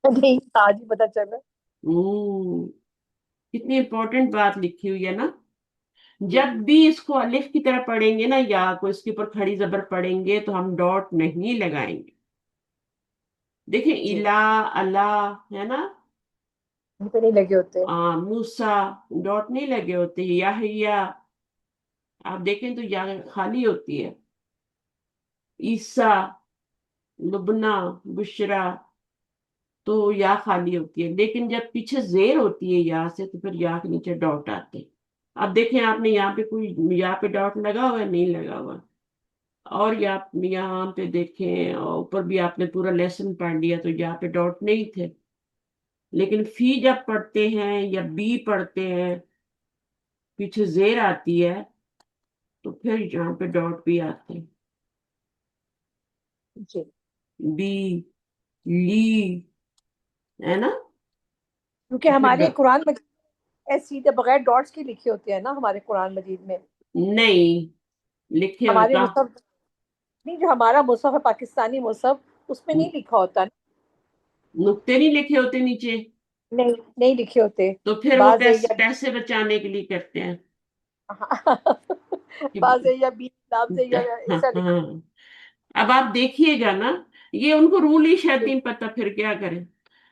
नहीं, आज ही पता चला। कितनी इंपॉर्टेंट बात लिखी हुई है ना। جب بھی اس کو الف کی طرح پڑھیں گے نا یا کو اس کے اوپر کھڑی زبر پڑھیں گے تو ہم ڈاٹ نہیں لگائیں گے. دیکھیں جی الا، اللہ ہے نا، ان پہ نہیں لگے ہوتے. موسا ڈاٹ نہیں لگے ہوتے. یا آپ دیکھیں تو یا خالی ہوتی ہے. عیسیٰ، لبنا، بشرا تو یا خالی ہوتی ہے. لیکن جب پیچھے زیر ہوتی ہے یا سے تو پھر یا کے نیچے ڈاٹ آتے ہیں. اب دیکھیں آپ نے یہاں پہ کوئی یا پہ ڈاٹ لگا ہوا ہے؟ نہیں لگا ہوا. اور یہاں پہ دیکھیں اور اوپر بھی آپ نے پورا لیسن پڑھ لیا تو یہاں پہ ڈاٹ نہیں تھے. لیکن فی جب پڑھتے ہیں یا بی پڑھتے ہیں پیچھے زیر آتی ہے تو پھر یہاں پہ ڈاٹ بھی آتے ہیں. جی بی، لی، ہے نا. کیونکہ تو پھر ہمارے قرآن مجید ایسے سیدھے بغیر ڈاٹس کے لکھے ہوتے ہیں نا ہمارے قرآن مجید میں. نہیں لکھے ہمارے ہوتا. مصحف نہیں، جو ہمارا مصحف ہے پاکستانی مصحف اس میں نہیں لکھا ہوتا. نقطے نہیں لکھے ہوتے نیچے نہیں نہیں لکھے ہوتے. تو پھر وہ بعض ہے یا پیسے بچانے کے لیے کرتے ہیں بعض ہے یا بی نام سے یا ایسا لکھا. ہاں. اب آپ دیکھیے گا نا یہ ان کو رول ہی شاید نہیں پتا پھر کیا کریں.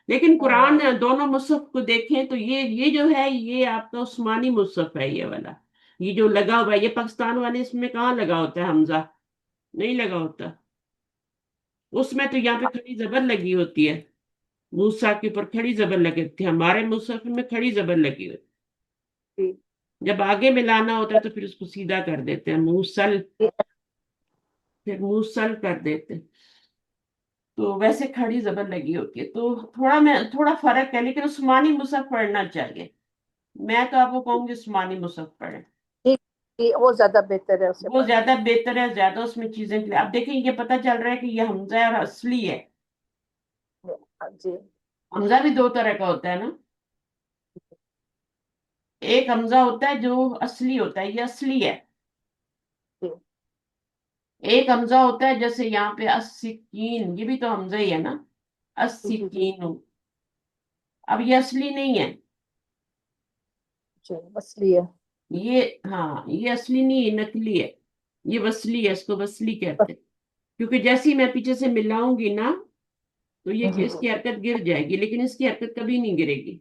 لیکن قرآن ہاں دونوں مصحف کو دیکھیں تو یہ جو ہے یہ آپ کا عثمانی مصحف ہے. یہ والا یہ جو لگا ہوا ہے یہ پاکستان والے اس میں کہاں لگا ہوتا ہے حمزہ؟ نہیں لگا ہوتا. اس میں تو یہاں پہ کھڑی زبر لگی ہوتی ہے. موسیٰ کے اوپر کھڑی زبر لگی ہوتی ہے. ہمارے مصحف میں کھڑی زبر لگی ہوتی جی ہے. جب آگے ملانا ہوتا ہے تو پھر اس کو سیدھا کر دیتے ہیں موصل، پھر موصل کر دیتے ہیں. تو ویسے کھڑی زبر لگی ہوتی ہے تو تھوڑا فرق ہے. لیکن عثمانی مصحف پڑھنا چاہیے. میں تو آپ کو کہوں گی عثمانی مصحف پڑھیں. جی جی، وہ زیادہ بہتر ہے اسے وہ پڑھنا. زیادہ بہتر ہے. زیادہ اس میں چیزیں اب دیکھیں یہ پتہ چل رہا ہے کہ یہ حمزہ اور اصلی ہے. جی حمزہ بھی دو طرح کا ہوتا ہے نا. ایک حمزہ ہوتا ہے جو اصلی ہوتا ہے، یہ اصلی ہے. جی ایک حمزہ ہوتا ہے جیسے یہاں پہ السکین، یہ بھی تو حمزہ ہی ہے نا، جی جی السکین. اب یہ اصلی نہیں ہے. جی وصلی ہے. یہ ہاں یہ اصلی نہیں ہے، نقلی ہے. یہ وصلی ہے، اس کو وصلی کہتے ہیں. کیونکہ جیسی میں پیچھے سے ملاؤں گی نا تو یہ جی اس کی حرکت گر جائے گی. لیکن اس کی حرکت کبھی نہیں گرے گی.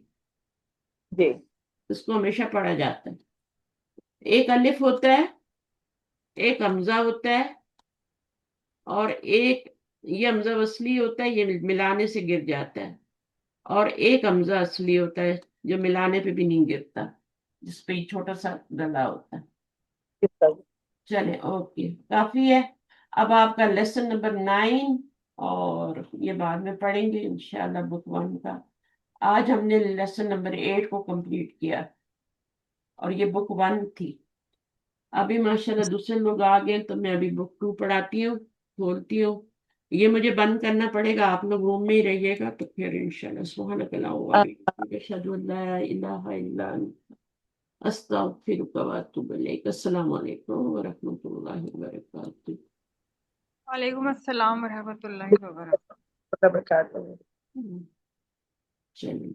جی اس کو ہمیشہ پڑھا جاتا ہے. ایک الف ہوتا ہے، ایک حمزہ ہوتا ہے، اور ایک یہ حمزہ وصلی ہوتا ہے، یہ ملانے سے گر جاتا ہے. اور ایک حمزہ اصلی ہوتا ہے جو ملانے پہ بھی نہیں گرتا، جس پہ یہ چھوٹا سا ڈلا ہوتا ہے. اس طرح. چلے اوکے کافی ہے. اب آپ کا لیسن نمبر 9 اور یہ بعد میں پڑھیں گے انشاءاللہ بک 1 کا. آج ہم نے لیسن نمبر 8 کو کمپلیٹ کیا اور یہ بک 1 تھی. ابھی ماشاءاللہ دوسرے لوگ آ گئے تو میں ابھی بک 2 پڑھاتی ہوں، کھولتی ہوں. یہ مجھے بند کرنا پڑے گا، آپ لوگ روم میں ہی رہیے گا تو پھر انشاءاللہ سبحانک اللہم و بحمدک اشہد ان لا الہ الا انت استغفرک و اتوب الیک. السلام علیکم ورحمۃ اللہ وبرکاتہ. وعلیکم السلام ورحمۃ اللہ وبرکاتہ. خدا برکات ہو. چلیے.